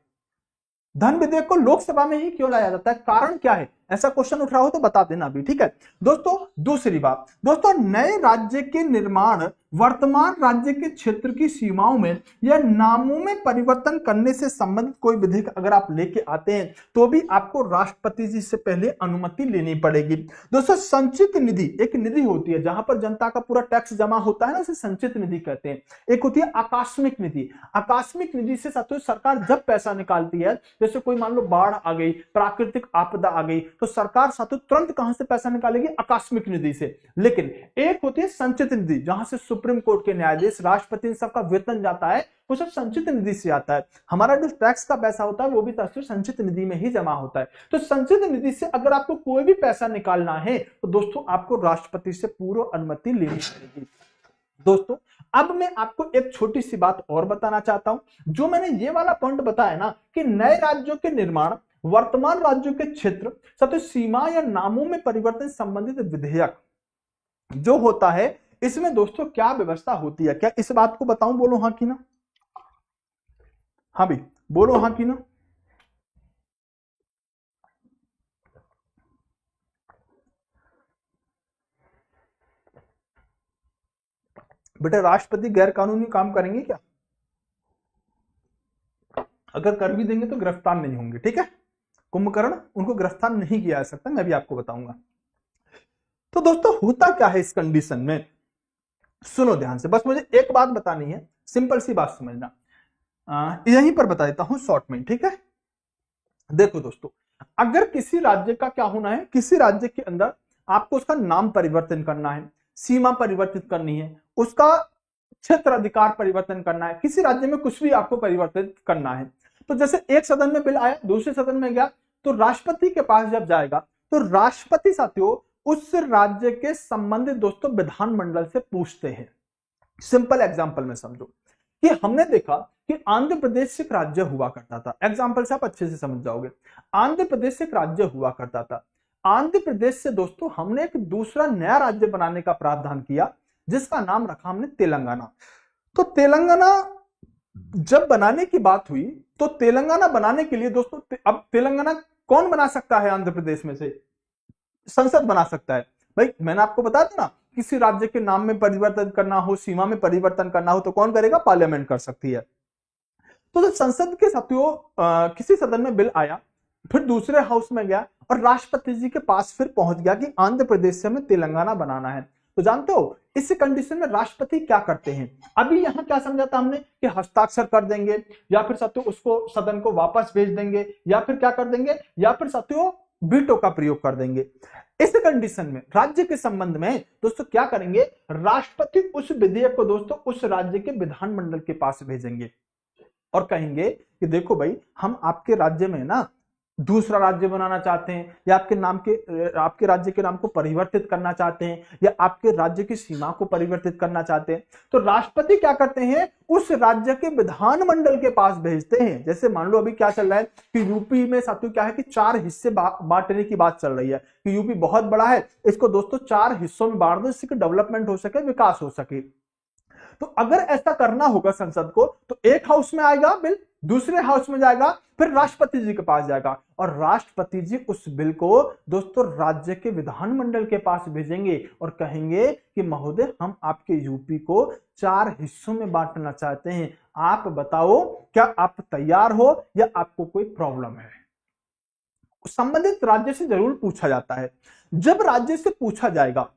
धन विधेयक को लोकसभा में ही क्यों लाया जाता है, कारण क्या है? ऐसा क्वेश्चन उठ रहा हो तो बता देना अभी। ठीक है दोस्तों, दूसरी बात दोस्तों, नए राज्य के निर्माण वर्तमान राज्य के क्षेत्र की सीमाओं में या नामों में परिवर्तन करने से संबंधित कोई विधेयक अगर आप लेके आते हैं तो भी आपको राष्ट्रपति जी से पहले अनुमति लेनी पड़ेगी। दोस्तों संचित निधि एक निधि होती है जहां पर जनता का पूरा टैक्स जमा होता है ना, उसे संचित निधि कहते हैं। एक होती है आकस्मिक निधि। आकस्मिक निधि से साथियों सरकार जब पैसा निकालती है, जैसे कोई मान लो बाढ़ आ गई, प्राकृतिक आपदा आ गई, तो सरकार साथियों तुरंत कहां से पैसा निकालेगी? आकस्मिक निधि से। लेकिन एक होती है संचित निधि, जहां से सुप्रीम कोर्ट के न्यायाधीश, राष्ट्रपति सबका वेतन जाता है, वो सब संचित निधि से आता है। हमारा जो टैक्स का पैसा होता है वो भी संचित निधि में ही जमा होता है। तो संचित निधि से अगर आपको कोई भी पैसा निकालना है तो दोस्तों आपको राष्ट्रपति से पूर्व अनुमति लेनी पड़ेगी। दोस्तों अब मैं आपको एक छोटी सी बात और बताना चाहता हूं। जो मैंने ये वाला पॉइंट बताया ना कि नए राज्यों के निर्माण वर्तमान राज्यों के क्षेत्र साथ सीमा या नामों में परिवर्तन संबंधित विधेयक जो होता है, इसमें दोस्तों क्या व्यवस्था होती है, क्या इस बात को बताऊं? बोलो हाँ कि ना। हाँ भाई बोलो हाँ कि ना। बेटा राष्ट्रपति गैर कानूनी काम करेंगे क्या? अगर कर भी देंगे तो गिरफ्तार नहीं होंगे। ठीक है, कुंभकर्ण उनको गिरफ्तार नहीं किया जा सकता, मैं भी आपको बताऊंगा। तो दोस्तों होता क्या है इस कंडीशन में, सुनो ध्यान से, बस मुझे एक बात बतानी है, सिंपल सी बात समझना। यहीं पर बता देता हूं शॉर्ट में। ठीक है, देखो दोस्तों अगर किसी राज्य का क्या होना है, किसी राज्य के अंदर आपको उसका नाम परिवर्तन करना है, सीमा परिवर्तित करनी है, उसका क्षेत्र अधिकार परिवर्तन करना है, किसी राज्य में कुछ भी आपको परिवर्तित करना है, तो जैसे एक सदन में बिल आया, दूसरे सदन में गया, तो राष्ट्रपति के पास जब जाएगा तो राष्ट्रपति साथियों उस राज्य के संबंधित दोस्तों विधानमंडल से पूछते हैं। सिंपल एग्जांपल में समझो कि हमने देखा कि आंध्र प्रदेश एक राज्य हुआ करता था। एग्जांपल से आप अच्छे से समझ जाओगे। आंध्र प्रदेश एक राज्य हुआ करता था। आंध्र प्रदेश से दोस्तों हमने एक दूसरा नया राज्य बनाने का प्रावधान किया जिसका नाम रखा हमने तेलंगाना। तो तेलंगाना जब बनाने की बात हुई तो तेलंगाना बनाने के लिए दोस्तों अब तेलंगाना कौन बना सकता है? आंध्र प्रदेश में से संसद बना सकता है। भाई मैंने आपको बताया था ना, किसी राज्य के नाम में परिवर्तन करना हो, सीमा में परिवर्तन करना हो तो कौन करेगा? पार्लियामेंट कर सकती है। तो जब संसद के साथियों किसी सदन में बिल आया, फिर दूसरे हाउस में गया और राष्ट्रपति जी के पास फिर पहुंच गया कि आंध्र प्रदेश से हमें तेलंगाना बनाना है, तो जानते हो इस कंडीशन में राष्ट्रपति क्या करते हैं? अभी यहां क्या समझा था हमने कि हस्ताक्षर कर देंगे या फिर साथियों उसको सदन को वापस भेज देंगे या फिर क्या कर देंगे, या फिर साथियों वीटो का प्रयोग कर देंगे। इस कंडीशन में राज्य के संबंध में दोस्तों क्या करेंगे? राष्ट्रपति उस विधेयक को दोस्तों उस राज्य के विधानमंडल के पास भेजेंगे और कहेंगे कि देखो भाई हम आपके राज्य में ना दूसरा राज्य बनाना चाहते हैं, या आपके राज्य के नाम को परिवर्तित करना चाहते हैं, या आपके राज्य की सीमा को परिवर्तित करना चाहते हैं। तो राष्ट्रपति क्या करते हैं? उस राज्य के विधानमंडल के पास भेजते हैं। जैसे मान लो अभी क्या चल रहा है कि यूपी में साथियों क्या है कि 4 हिस्से बांटने की बात चल रही है कि यूपी बहुत बड़ा है, इसको दोस्तों 4 हिस्सों में बांट दो जिससे डेवलपमेंट हो सके, विकास हो सके। तो अगर ऐसा करना होगा संसद को तो एक हाउस में आएगा बिल, दूसरे हाउस में जाएगा, फिर राष्ट्रपति जी के पास जाएगा और राष्ट्रपति जी उस बिल को दोस्तों राज्य के विधानमंडल के पास भेजेंगे और कहेंगे कि महोदय हम आपके यूपी को 4 हिस्सों में बांटना चाहते हैं, आप बताओ क्या आप तैयार हो या आपको कोई प्रॉब्लम है? संबंधित राज्य से जरूर पूछा जाता है। जब राज्य से पूछा जाएगा,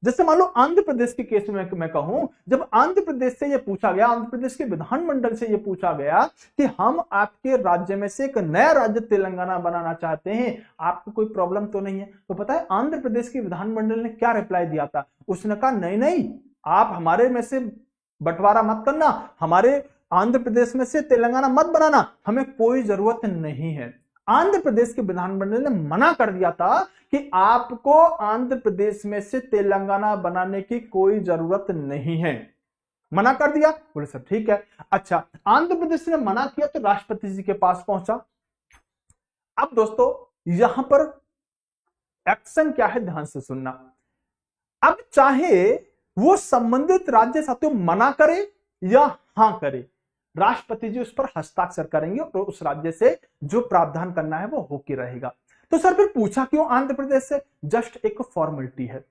जैसे मान लो आंध्र प्रदेश के केस में मैं कहूं, जब आंध्र प्रदेश से यह पूछा गया, आंध्र प्रदेश के विधानमंडल से यह पूछा गया कि हम आपके राज्य में से एक नया राज्य तेलंगाना बनाना चाहते हैं, आपको कोई प्रॉब्लम तो नहीं है? तो पता है आंध्र प्रदेश के विधानमंडल ने क्या रिप्लाई दिया था? उसने कहा नहीं नहीं, आप हमारे में से बंटवारा मत करना, हमारे आंध्र प्रदेश में से तेलंगाना मत बनाना, हमें कोई जरूरत नहीं है। आंध्र प्रदेश के विधानमंडल ने मना कर दिया था कि आपको आंध्र प्रदेश में से तेलंगाना बनाने की कोई जरूरत नहीं है, मना कर दिया। बोले सर ठीक है। अच्छा, आंध्र प्रदेश ने मना किया तो राष्ट्रपति जी के पास पहुंचा। अब दोस्तों यहां पर एक्शन क्या है, ध्यान से सुनना। अब चाहे वो संबंधित राज्य साथियों मना करे या हां करे, राष्ट्रपति जी उस पर हस्ताक्षर करेंगे और उस राज्य से जो प्रावधान करना है वो होके रहेगा। तो सर फिर पूछा क्यों आंध्र प्रदेश से? जस्ट एक फॉर्मेलिटी है।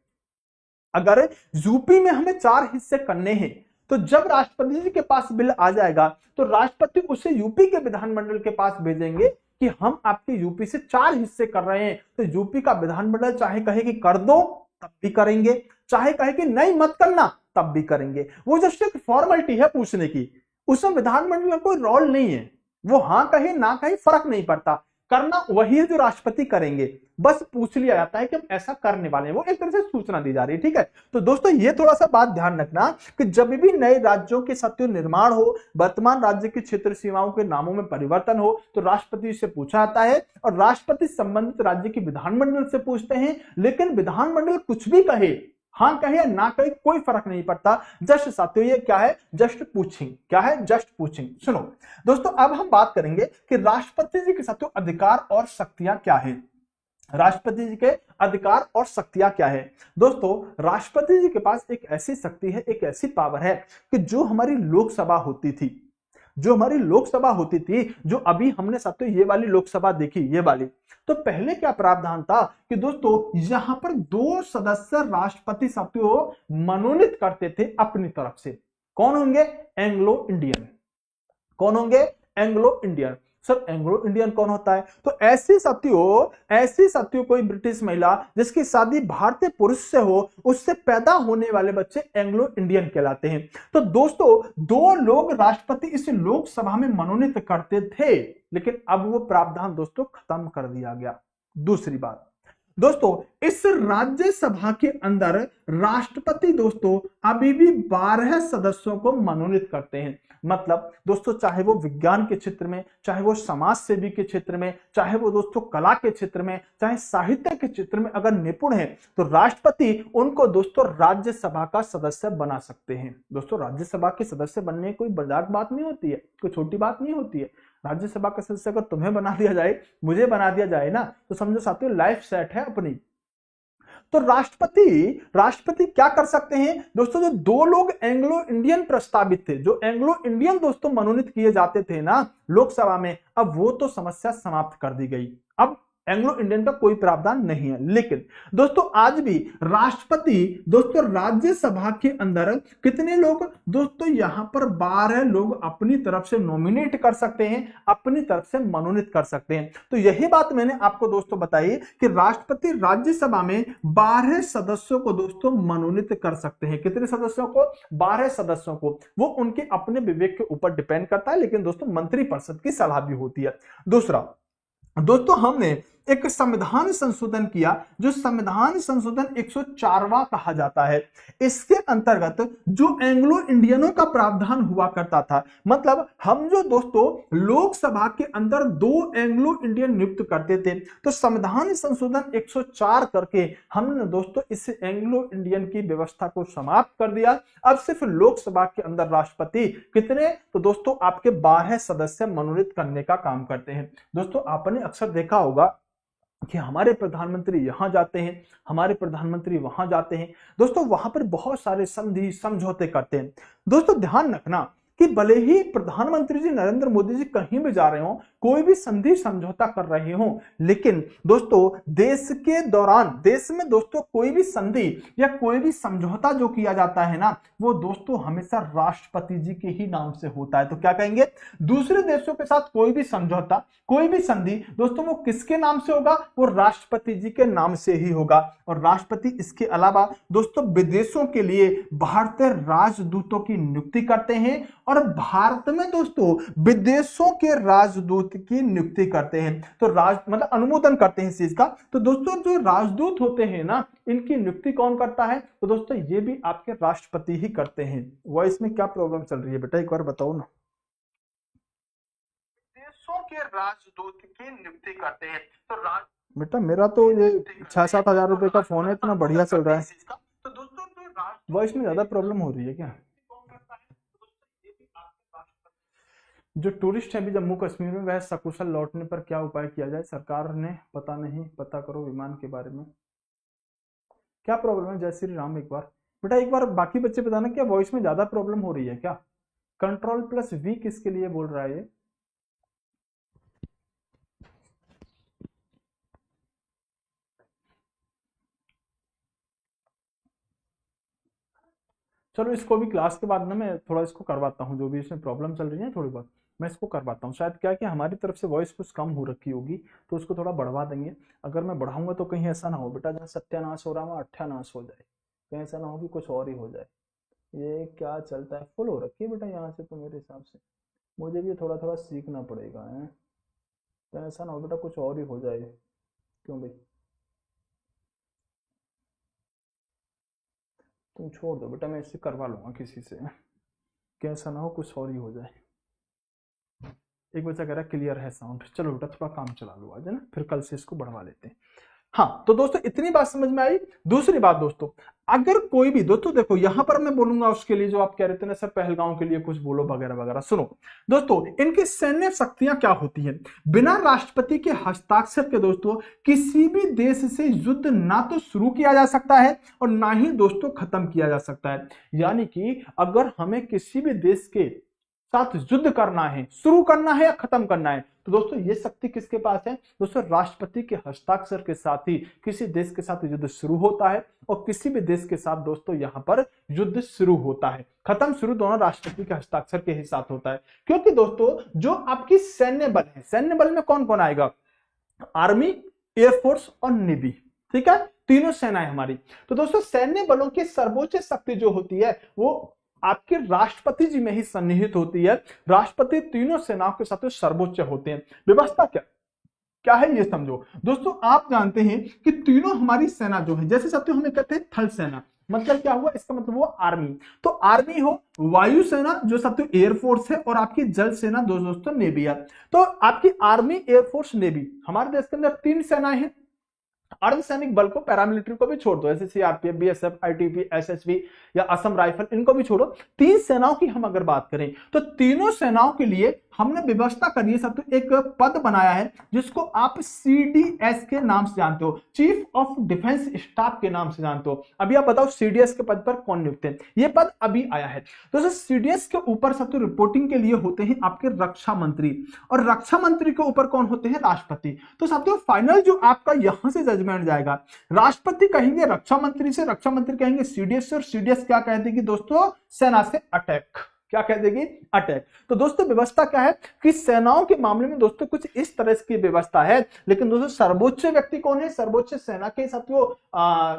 अगर यूपी में हमें 4 हिस्से करने हैं तो जब राष्ट्रपति जी के पास बिल आ जाएगा तो राष्ट्रपति उसे यूपी के विधानमंडल के पास भेजेंगे कि हम आपके यूपी से 4 हिस्से कर रहे हैं। तो यूपी का विधानमंडल चाहे कहे कि कर दो तब भी करेंगे, चाहे कहे कि नहीं मत करना तब भी करेंगे। वो जस्ट एक फॉर्मेलिटी है पूछने की, उसमें विधानमंडल का कोई रोल नहीं है। वो हां कहे ना कहे फर्क नहीं पड़ता, करना वही है जो राष्ट्रपति करेंगे। बस पूछ लिया जाता है कि हम ऐसा करने वाले हैं, वो एक तरह से सूचना दी जा रही है। ठीक है, तो दोस्तों ये थोड़ा सा बात ध्यान रखना कि जब भी नए राज्यों के साथियों निर्माण हो, वर्तमान राज्य की क्षेत्र सीमाओं के नामों में परिवर्तन हो तो राष्ट्रपति से पूछा जाता है और राष्ट्रपति संबंधित राज्य के विधानमंडल से पूछते हैं। लेकिन विधानमंडल कुछ भी कहे, हां कहे या ना कहे, कोई फर्क नहीं पड़ता। जस्ट साथियों ये क्या है? जस्ट पूछिंग। क्या है? जस्ट पूछिंग। सुनो दोस्तों, अब हम बात करेंगे कि राष्ट्रपति जी के साथियों अधिकार और शक्तियां क्या है। राष्ट्रपति जी के अधिकार और शक्तियां क्या है? दोस्तों राष्ट्रपति जी के पास एक ऐसी शक्ति है, एक ऐसी पावर है कि जो हमारी लोकसभा होती थी, जो अभी हमने साथियों ये वाली लोकसभा देखी, ये वाली, तो पहले क्या प्रावधान था कि दोस्तों यहां पर 2 सदस्य राष्ट्रपति साथियों मनोनीत करते थे अपनी तरफ से। कौन होंगे? Anglo Indian. कौन होंगे? Anglo Indian. Sir Anglo Indian कौन होता है? तो ऐसी सत्यो कोई ब्रिटिश महिला जिसकी शादी भारतीय पुरुष से हो, उससे पैदा होने वाले बच्चे एंग्लो इंडियन कहलाते हैं। तो दोस्तों 2 लोग राष्ट्रपति इस लोकसभा में मनोनीत करते थे, लेकिन अब वो प्रावधान दोस्तों खत्म कर दिया गया। दूसरी बात दोस्तों, इस राज्यसभा के अंदर राष्ट्रपति दोस्तों अभी भी 12 सदस्यों को मनोनीत करते हैं। मतलब दोस्तों चाहे वो विज्ञान के क्षेत्र में, चाहे वो समाज सेवी के क्षेत्र में, चाहे वो दोस्तों कला के क्षेत्र में, चाहे साहित्य के क्षेत्र में अगर निपुण है तो राष्ट्रपति उनको दोस्तों राज्यसभा का सदस्य बना सकते हैं। दोस्तों राज्यसभा के सदस्य बनने कोई मजाक बात नहीं होती है, कोई छोटी बात नहीं होती है। राज्यसभा का सदस्य अगर तुम्हें बना दिया जाए, मुझे बना दिया जाए ना, तो समझो साथियों लाइफ सेट है अपनी। तो राष्ट्रपति क्या कर सकते हैं दोस्तों? जो 2 लोग एंग्लो इंडियन प्रस्तावित थे, जो एंग्लो इंडियन दोस्तों मनोनीत किए जाते थे ना लोकसभा में, अब वो तो समस्या समाप्त कर दी गई। अब एंग्लो इंडियन का कोई प्रावधान नहीं है। लेकिन दोस्तों आज भी राष्ट्रपति दोस्तों राज्यसभा के अंदर कितने लोग दोस्तों, यहां पर 12 लोग अपनी तरफ से नॉमिनेट कर सकते हैं, अपनी तरफ से मनोनीत कर सकते हैं। तो यही बात मैंने आपको दोस्तों बताई कि राष्ट्रपति राज्यसभा में 12 सदस्यों को दोस्तों मनोनीत कर सकते हैं। कितने सदस्यों को? 12 सदस्यों को। वो उनके अपने विवेक के ऊपर डिपेंड करता है, लेकिन दोस्तों मंत्रिपरिषद की सलाह भी होती है। दूसरा दोस्तों हमने एक संविधान संशोधन किया, जो संविधान संशोधन 104वां कहा जाता है। इसके अंतर्गत जो एंग्लो इंडियनों का प्रावधान हुआ करता था, मतलब हम जो दोस्तों लोकसभा के अंदर 2 एंग्लो इंडियन नियुक्त करते थे, तो संविधान संशोधन 104 करके हमने दोस्तों इस एंग्लो इंडियन की व्यवस्था को समाप्त कर दिया। अब सिर्फ लोकसभा के अंदर राष्ट्रपति कितने? तो दोस्तों आपके 12 सदस्य मनोनीत करने का काम करते हैं। दोस्तों आपने अक्सर देखा होगा कि हमारे प्रधानमंत्री यहां जाते हैं, हमारे प्रधानमंत्री वहां जाते हैं, दोस्तों वहां पर बहुत सारे संधि समझौते करते हैं। दोस्तों ध्यान रखना कि भले ही प्रधानमंत्री जी नरेंद्र मोदी जी कहीं भी जा रहे हो, कोई भी संधि समझौता कर रहे हो, लेकिन दोस्तों देश के दौरान, देश में दोस्तों कोई भी संधि या कोई भी समझौता जो किया जाता है ना, वो दोस्तों हमेशा राष्ट्रपति जी के ही नाम से होता है। तो क्या कहेंगे? दूसरे देशों के साथ कोई भी समझौता, कोई भी संधि दोस्तों वो किसके नाम से होगा? वो राष्ट्रपति जी के नाम से ही होगा। और राष्ट्रपति इसके अलावा दोस्तों विदेशों के लिए भारतीय राजदूतों की नियुक्ति करते हैं, और भारत में दोस्तों विदेशों के राजदूत की नियुक्ति करते हैं। तो मतलब अनुमोदन करते हैं इस चीज का। तो दोस्तों जो राजदूत होते हैं ना, इनकी नियुक्ति कौन करता है? तो दोस्तों ये भी आपके राष्ट्रपति ही करते हैं। वॉइस में क्या प्रॉब्लम चल रही है बेटा, एक बार बताओ ना। विदेशों के राजदूत की नियुक्ति करते हैं। तो बेटा मेरा तो ये 6-7 हजार रुपए का फोन है, इतना बढ़िया चल रहा है। तो दोस्तों जो वॉइस में ज्यादा प्रॉब्लम हो रही है क्या? जो टूरिस्ट है अभी जम्मू कश्मीर में, वह सकुशल लौटने पर क्या उपाय किया जाए? सरकार ने पता नहीं, पता करो विमान के बारे में। क्या प्रॉब्लम है? जय श्री राम। एक बार बेटा, एक बार बाकी बच्चे बताना, क्या वॉइस में ज्यादा प्रॉब्लम हो रही है क्या? Ctrl+V किसके लिए बोल रहा है ये? चलो इसको भी क्लास के बाद ना मैं थोड़ा इसको करवाता हूँ, जो भी इसमें प्रॉब्लम चल रही है थोड़ी बहुत मैं इसको करवाता हूँ। शायद क्या कि हमारी तरफ से वॉइस कुछ कम हो रखी होगी, तो उसको थोड़ा बढ़वा देंगे। अगर मैं बढ़ाऊंगा तो कहीं ऐसा ना हो बेटा जहाँ सत्यानाश हो रहा है अट्ठानाश हो जाए, कहीं ऐसा ना हो कि कुछ और ही हो जाए। ये क्या चलता है? फुल हो रखी है बेटा यहाँ से, तो मेरे हिसाब से मुझे भी थोड़ा थोड़ा सीखना पड़ेगा है, तो ऐसा ना हो बेटा कुछ और ही हो जाए। क्यों भाई? तुम छोड़ दो बेटा, मैं इससे करवा लूंगा किसी से, कैसा ना हो कुछ और ही हो जाए। एक बच्चा कह रहा है क्लियर है साउंड। चलो बेटा थोड़ा काम चला लो आज है ना, फिर कल से इसको बढ़वा लेते हैं। हाँ तो दोस्तों इतनी बात समझ में आई। दूसरी बात दोस्तों, अगर कोई भी दोस्तों देखो यहां पर मैं बोलूंगा उसके लिए जो आप कह रहे थे ना सर पहलगांव के लिए कुछ बोलो वगैरह वगैरह। सुनो दोस्तों, इनकी सैन्य शक्तियां क्या होती हैं? बिना राष्ट्रपति के हस्ताक्षर के दोस्तों किसी भी देश से युद्ध ना तो शुरू किया जा सकता है और ना ही दोस्तों खत्म किया जा सकता है। यानी कि अगर हमें किसी भी देश के साथ युद्ध करना है, शुरू करना है या खत्म करना है, तो दोस्तों ये शक्ति किसके पास है? दोस्तों राष्ट्रपति के हस्ताक्षर के साथ ही किसी देश के साथ युद्ध शुरू होता है और किसी भी देश के साथ दोस्तों यहाँ पर युद्ध शुरू होता है। खत्म शुरू दोनों राष्ट्रपति के हस्ताक्षर के ही साथ होता है। क्योंकि दोस्तों जो आपकी सैन्य बल है, सैन्य बल में कौन कौन आएगा? आर्मी, एयरफोर्स और नेवी, ठीक है, तीनों सेनाएं हमारी। तो दोस्तों सैन्य बलों की सर्वोच्च शक्ति जो होती है वो आपके राष्ट्रपति जी में ही सन्निहित होती है। राष्ट्रपति तीनों सेनाओं के साथ सर्वोच्च होते हैं। व्यवस्था क्या है ये समझो दोस्तों। आप जानते हैं कि तीनों हमारी सेना जो है, जैसे साथियों हमें कहते हैं थल सेना, मतलब क्या हुआ? इसका मतलब वो आर्मी। तो आर्मी हो, वायु सेना जो साथियों एयरफोर्स है, और आपकी जल सेना दोस्तों नेवी है। तो आपकी आर्मी, एयरफोर्स, नेवी, हमारे देश के अंदर तीन सेनाएं हैं। अर्धसैनिक बल को, पैरामिलिट्री को भी छोड़ दो, जैसे सीआरपीएफ, बीएसएफ, आईटीबीपी, एसएसबी या असम राइफल, इनको भी छोड़ो। तीन सेनाओं की हम अगर बात करें तो तीनों सेनाओं के लिए हमने व्यवस्था करी है साथियों, एक पद बनाया है जिसको आप सीडीएस के नाम से जानते हो, चीफ ऑफ डिफेंस स्टाफ के नाम से जानते हो। अभी आप बताओ सीडीएस के पद पर कौन नियुक्त है? ये पद अभी आया है। दोस्तों सीडीएस के ऊपर साथियों रिपोर्टिंग के लिए होते हैं आपके रक्षा मंत्री, और रक्षा मंत्री के ऊपर कौन होते हैं? राष्ट्रपति। तो साथियों फाइनल जो आपका यहां से जजमेंट जाएगा, राष्ट्रपति कहेंगे रक्षा मंत्री से, रक्षा मंत्री कहेंगे सीडीएस से, और सीडीएस क्या कह देगी दोस्तों? सेना से अटैक। क्या कह देगी? अटैक। तो दोस्तों व्यवस्था क्या है कि सेनाओं के मामले में दोस्तों कुछ इस तरह की व्यवस्था है। लेकिन दोस्तों सर्वोच्च व्यक्ति कौन है? सर्वोच्च सेना के साथियों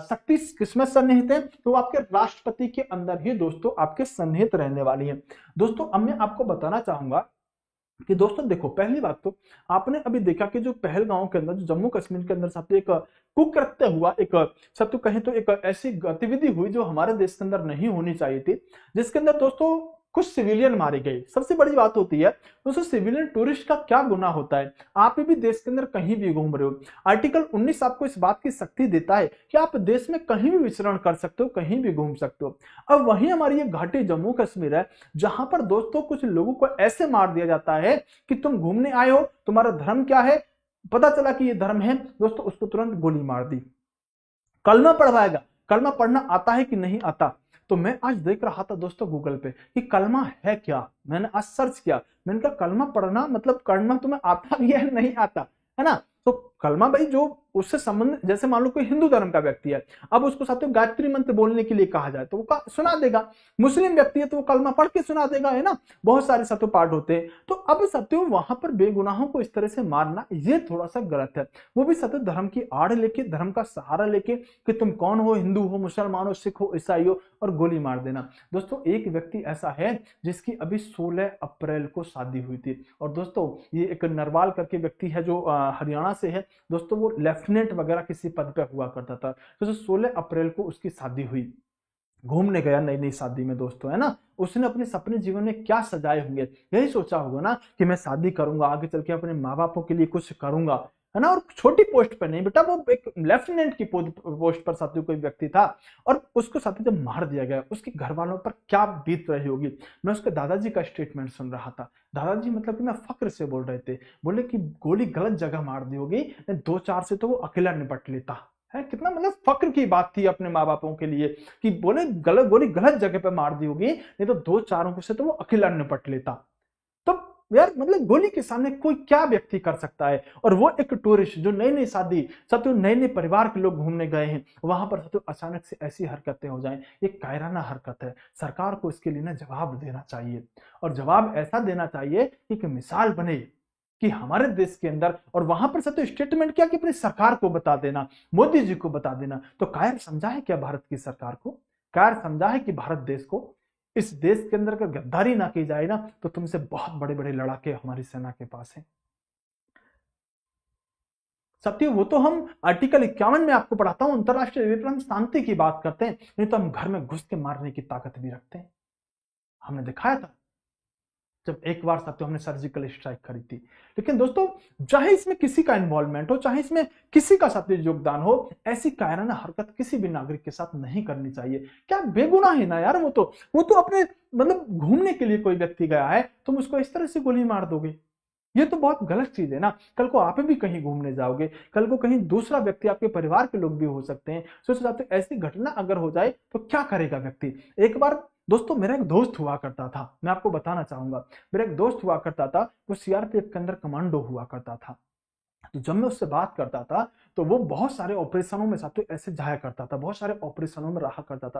शक्ति किसमें सन्निहित है? तो आपके राष्ट्रपति के अंदर ही दोस्तों आपके सन्निहित रहने वाली है। दोस्तों अब मैं आपको बताना चाहूंगा कि दोस्तों देखो, पहली बात तो आपने अभी देखा कि जो पहलगांव के अंदर, जो जम्मू कश्मीर के अंदर साथियों एक कुकृत्य हुआ, एक साथियों कहें तो एक ऐसी गतिविधि हुई जो हमारे देश के अंदर नहीं होनी चाहिए थी, जिसके अंदर दोस्तों कुछ सिविलियन मारे गए। सबसे बड़ी बात होती है दोस्तों सिविलियन टूरिस्ट का क्या गुनाह होता है? आप भी देश के अंदर कहीं भी घूम रहे हो, आर्टिकल 19 आपको इस बात की शक्ति देता है कि आप देश में कहीं भी विचरण कर सकते हो, कहीं भी घूम सकते हो। अब वहीं हमारी ये घाटी जम्मू कश्मीर है, जहां पर दोस्तों कुछ लोगों को ऐसे मार दिया जाता है कि तुम घूमने आए हो, तुम्हारा धर्म क्या है, पता चला कि ये धर्म है दोस्तों, उसको तुरंत गोली मार दी। कलमा पढ़वाएगा, कलमा पढ़ना आता है कि नहीं आता? तो मैं आज देख रहा था दोस्तों गूगल पे कि कलमा है क्या, मैंने आज सर्च किया, मैंने कहा कलमा पढ़ना मतलब कलमा तुम्हें आता भी है नहीं आता, है ना? तो कलमा भाई जो उससे संबंध, जैसे मान लो कोई हिंदू धर्म का व्यक्ति है, अब उसको साथियों गायत्री मंत्र बोलने के लिए कहा जाए तो वो सुना देगा। मुस्लिम व्यक्ति है तो वो कलमा पढ़ के सुना देगा, है ना? बहुत सारे साथियों पाठ होते हैं। तो अब साथियों वहां पर बेगुनाहों को इस तरह से मारना ये थोड़ा सा गलत है। वो भी साथियों धर्म की आड़ लेके, धर्म का सहारा लेके कि तुम कौन हो, हिंदू हो, मुसलमान हो, सिख हो, ईसाई हो, और गोली मार देना। दोस्तों एक व्यक्ति ऐसा है जिसकी अभी 16 अप्रैल को शादी हुई थी, और दोस्तों ये एक नरवाल करके व्यक्ति है जो हरियाणा से है दोस्तों, वो लेफ्टिनेंट वगैरह किसी पद पे हुआ करता था। तो 16 अप्रैल को उसकी शादी हुई, घूमने गया नई नई शादी में दोस्तों, है ना? उसने अपने सपने जीवन में क्या सजाए होंगे, यही सोचा होगा ना कि मैं शादी करूंगा, आगे चल के अपने माँ बापों के लिए कुछ करूंगा, है ना? और छोटी पोस्ट पर नहीं बेटा, वो एक लेफ्टिनेंट की पोस्ट पर साथियों कोई व्यक्ति था, और उसको साथियों जब मार दिया गया, उसके घर वालों पर क्या बीत रही होगी। मैं उसके दादाजी का स्टेटमेंट सुन रहा था। दादाजी मतलब कि मैं फक्र से बोल रहे थे, बोले कि गोली गलत जगह मार दी होगी, 2-4 से तो वो अकेला निपट लेता है। कितना मतलब फक्र की बात थी अपने माँ बापों के लिए कि बोले गलत गोली गलत जगह पे मार दी होगी, नहीं तो 2-4 से तो वो अकेला निपट लेता। तो यार मतलब गोली के सामने कोई क्या व्यक्ति कर सकता है? और वो एक टूरिस्ट जो नई नई शादी, सब तो नए नए परिवार के लोग घूमने गए हैं, वहां पर तो अचानक से ऐसी हरकतें हो जाएं, ये कायराना हरकत है। सरकार को इसके लिए ना जवाब देना चाहिए, और जवाब ऐसा देना चाहिए कि एक मिसाल बने कि हमारे देश के अंदर, और वहां पर सब तो स्टेटमेंट क्या कि अपनी सरकार को बता देना, मोदी जी को बता देना। तो कायर समझा है क्या भारत की सरकार को? कायर समझा है कि भारत देश को, इस देश के अंदर अगर गद्दारी ना की जाए ना तो तुमसे बहुत बड़े बड़े लड़ाके हमारी सेना के पास हैं। सत्य वो तो हम आर्टिकल 51 में आपको पढ़ाता हूं, अंतरराष्ट्रीय विप्लव शांति की बात करते हैं, नहीं तो हम घर में घुस के मारने की ताकत भी रखते हैं। हमने दिखाया था जब एक बार साथियों हमने सर्जिकल स्ट्राइक करी थी। लेकिन दोस्तों चाहे इसमें किसी का इन्वॉल्वमेंट हो, चाहे इसमें किसी का साथियों योगदान हो, ऐसी कायराना हरकत किसी भी नागरिक के साथ नहीं करनी चाहिए। क्या बेगुनाह है ना यार, वो तो अपने मतलब घूमने के लिए कोई व्यक्ति गया है, तुम उसको इस तरह से गोली मार दोगे? ये तो बहुत गलत चीज है ना। कल को आप भी कहीं घूमने जाओगे, कल को कहीं दूसरा व्यक्ति, आपके परिवार के लोग भी हो सकते हैं, सोच सकते हो ऐसी घटना अगर हो जाए तो क्या करेगा व्यक्ति। एक बार दोस्तों मेरा एक दोस्त हुआ करता था, मैं आपको बताना चाहूंगा, मेरा एक दोस्त हुआ करता था, वो सीआरपीएफ के अंदर कमांडो हुआ करता था। तो जब मैं उससे बात करता था तो वो बहुत सारे ऑपरेशनों में साथ ऐसे जाया करता था, बहुत सारे ऑपरेशनों में रहा करता था।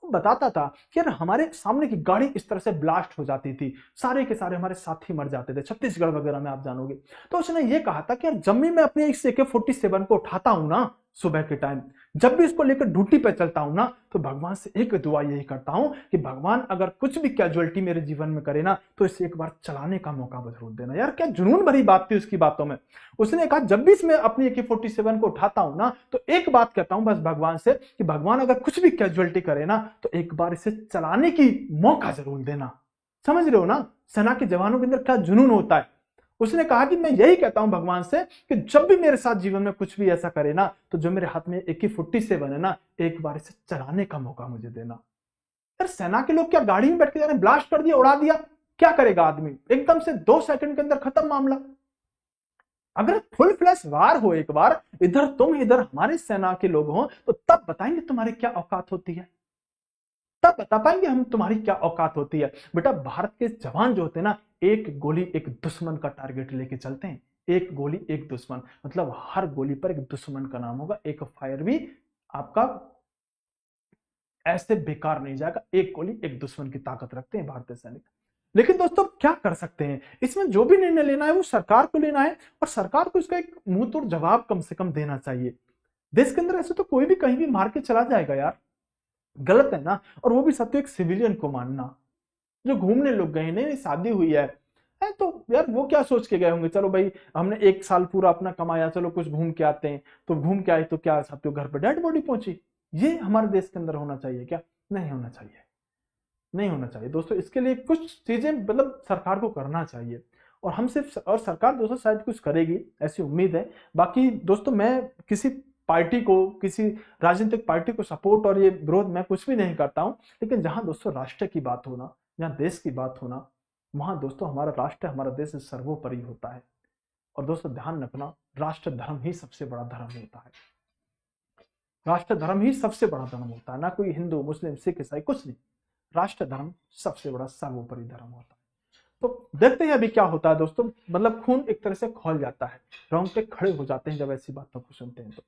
वो बताता था कि यार हमारे सामने की गाड़ी इस तरह से ब्लास्ट हो जाती थी, सारे के सारे हमारे साथी मर जाते थे, छत्तीसगढ़ वगैरह में आप जानोगे। तो उसने ये कहा था कि यार जब भी मैं अपने इस AK-47 को उठाता हूं ना सुबह के टाइम, जब भी इसको लेकर ड्यूटी पे चलता हूं ना, तो भगवान से एक दुआ यही करता हूं कि भगवान अगर कुछ भी कैजुअलिटी मेरे जीवन में करे ना, तो इसे एक बार चलाने का मौका जरूर देना। यार क्या जुनून भरी बात थी उसकी बातों में। उसने कहा जब भी मैं अपनी AK-47 को उठाता हूं ना, तो एक बात कहता हूं बस भगवान से कि भगवान अगर कुछ भी कैजुअलिटी करे ना, तो एक बार इसे चलाने की मौका जरूर देना। समझ रहे हो ना सेना के जवानों के अंदर क्या जुनून होता है। उसने कहा कि मैं यही कहता हूं भगवान से कि जब भी मेरे साथ जीवन में कुछ भी ऐसा करे ना, तो जो मेरे हाथ में AK-47 है ना, एक बार इसे चलाने का मौका मुझे देना। यार सेना के लोग क्या गाड़ी में बैठ के जाने ब्लास्ट कर दिया, उड़ा दिया, क्या करेगा आदमी, एकदम से 2 सेकंड के अंदर खत्म मामला। अगर फुल फ्लैश वार हो एक बार, इधर तुम इधर हमारी सेना के लोग हो, तो तब बताएंगे तुम्हारी क्या औकात होती है, तब बता पाएंगे हम तुम्हारी क्या औकात होती है। बेटा भारत के जवान जो होते हैं ना, एक गोली एक दुश्मन का टारगेट लेके चलते हैं, एक गोली एक दुश्मन, मतलब हर गोली पर एक दुश्मन का नाम होगा, एक फायर भी आपका ऐसे बेकार नहीं जाएगा, एक गोली एक दुश्मन की ताकत रखते हैं भारतीय सैनिक। लेकिन दोस्तों क्या कर सकते हैं, इसमें जो भी निर्णय लेना है वो सरकार को लेना है, और सरकार को इसका एक मुंह तोड़ जवाब कम से कम देना चाहिए। देश के अंदर ऐसे तो कोई भी कहीं भी मार के चला जाएगा यार, गलत है ना। और वो भी सत्य एक सिविलियन को मानना, जो घूमने लोग गए, नहीं शादी हुई है तो यार वो क्या सोच के गए होंगे, चलो भाई हमने 1 साल पूरा अपना कमाया, चलो कुछ घूम के आते हैं, तो घूम के आए तो क्या साथियों घर पे डेड बॉडी पहुंची। ये हमारे देश के अंदर होना चाहिए क्या, नहीं होना चाहिए, नहीं होना चाहिए दोस्तों। इसके लिए कुछ चीजें मतलब सरकार को करना चाहिए, और हम सिर्फ, और सरकार दोस्तों शायद कुछ करेगी ऐसी उम्मीद है। बाकी दोस्तों मैं किसी पार्टी को, किसी राजनीतिक पार्टी को सपोर्ट और ये विरोध मैं कुछ भी नहीं करता हूं, लेकिन जहां दोस्तों राष्ट्र की बात होना, जहां देश की बात होना, वहां दोस्तों हमारा राष्ट्र, हमारा देश सर्वोपरि होता है। और दोस्तों ध्यान रखना, राष्ट्र धर्म ही सबसे बड़ा धर्म होता है, राष्ट्र धर्म ही सबसे बड़ा धर्म होता है, ना कोई हिंदू मुस्लिम सिख ईसाई कुछ नहीं, राष्ट्र धर्म सबसे बड़ा सर्वोपरि धर्म होता है। तो देखते हैं अभी क्या होता है दोस्तों, मतलब खून एक तरह से खोल जाता है, रोंगटे खड़े हो जाते हैं जब ऐसी बातों को सुनते हैं। तो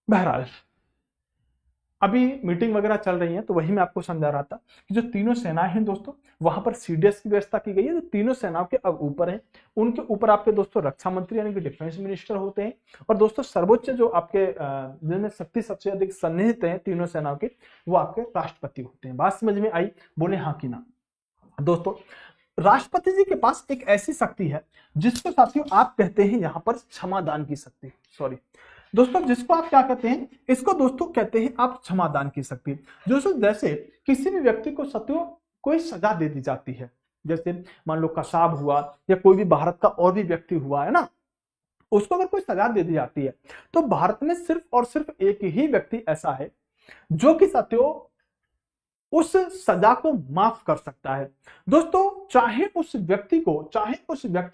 बहरहाल अभी मीटिंग वगैरह चल रही है, तो वही मैं आपको समझा रहा था कि जो तीनों सेनाएं हैं दोस्तों, वहां पर CDS की व्यवस्था की गई है, जो तीनों सेनाओं के अब ऊपर है, उनके ऊपर आपके दोस्तों रक्षा मंत्री यानी कि डिफेंस मिनिस्टर होते हैं, और दोस्तों सर्वोच्च जो आपके जिनमें शक्ति सबसे अधिक सन्निहित है तीनों सेनाओं के, वो आपके राष्ट्रपति होते हैं। बात समझ में आई, बोले हाँ कि ना। दोस्तों राष्ट्रपति जी के पास एक ऐसी शक्ति है जिसको साथियों आप कहते हैं यहां पर क्षमादान की शक्ति, सॉरी दोस्तों, जिसको आप क्या कहते हैं, इसको दोस्तों कहते हैं आप क्षमादान की शक्ति। दोस्तों जैसे किसी भी व्यक्ति को साथियों कोई सजा दे दी जाती है, जैसे मान लो कसाब हुआ या कोई भी भारत का और भी व्यक्ति हुआ है ना, उसको अगर कोई सजा दे दी जाती है, तो भारत में सिर्फ और सिर्फ एक ही व्यक्ति ऐसा है जो कि साथियों उस सजा को माफ कर सकता है। दोस्तों चाहे उस व्यक्ति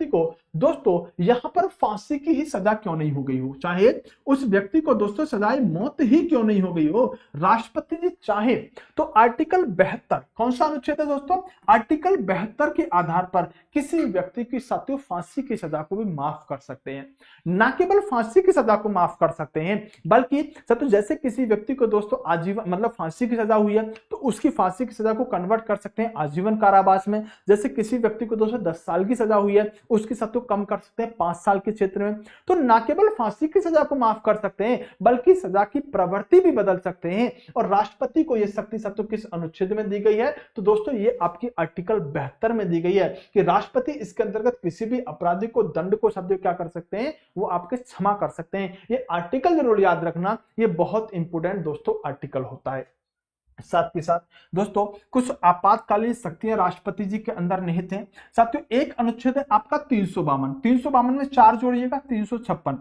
को दोस्तों यहां पर फांसी की ही सजा क्यों नहीं हो गई हो, चाहे उस व्यक्ति को दोस्तों सजाए मौत ही क्यों नहीं हो गई हो, राष्ट्रपति जी चाहे तो आर्टिकल 72, कौन सा अनुच्छेद है दोस्तों, आर्टिकल 72 के आधार पर किसी व्यक्ति की साथियों फांसी की सजा को भी माफ कर सकते हैं। न केवल फांसी की सजा को माफ कर सकते हैं, बल्कि साथियों जैसे किसी व्यक्ति को दोस्तों आजीवन मतलब फांसी की सजा हुई है, तो उसकी फांसी की सजा को कन्वर्ट कर सकते हैं आजीवन कारावास में। जैसे किसी व्यक्ति को दोस्तों 10 साल की सजा हुई है, उसकी सजा कम कर सकते हैं 5 साल के क्षेत्र में। तो न केवल फांसी की सजा को माफ कर सकते हैं, बल्कि सजा की प्रवृत्ति भी बदल सकते हैं। और राष्ट्रपति को यह शक्ति साथियों किस अनुच्छेद में दी गई है, तो दोस्तों ये आपकी आर्टिकल 72 में दी गई है कि राष्ट्रपति इसके अंतर्गत किसी भी अपराधी को दंड को शब्द क्या कर सकते हैं, वो आपके क्षमा कर सकते हैं। ये आर्टिकल जरूर याद रखना, ये बहुत इंपोर्टेंट दोस्तों आर्टिकल होता है। साथ के साथ दोस्तों कुछ आपातकालीन शक्तियां राष्ट्रपति जी के अंदर निहित हैं। साथियों एक अनुच्छेद है आपका 352 में 4 जोड़िएगा 356,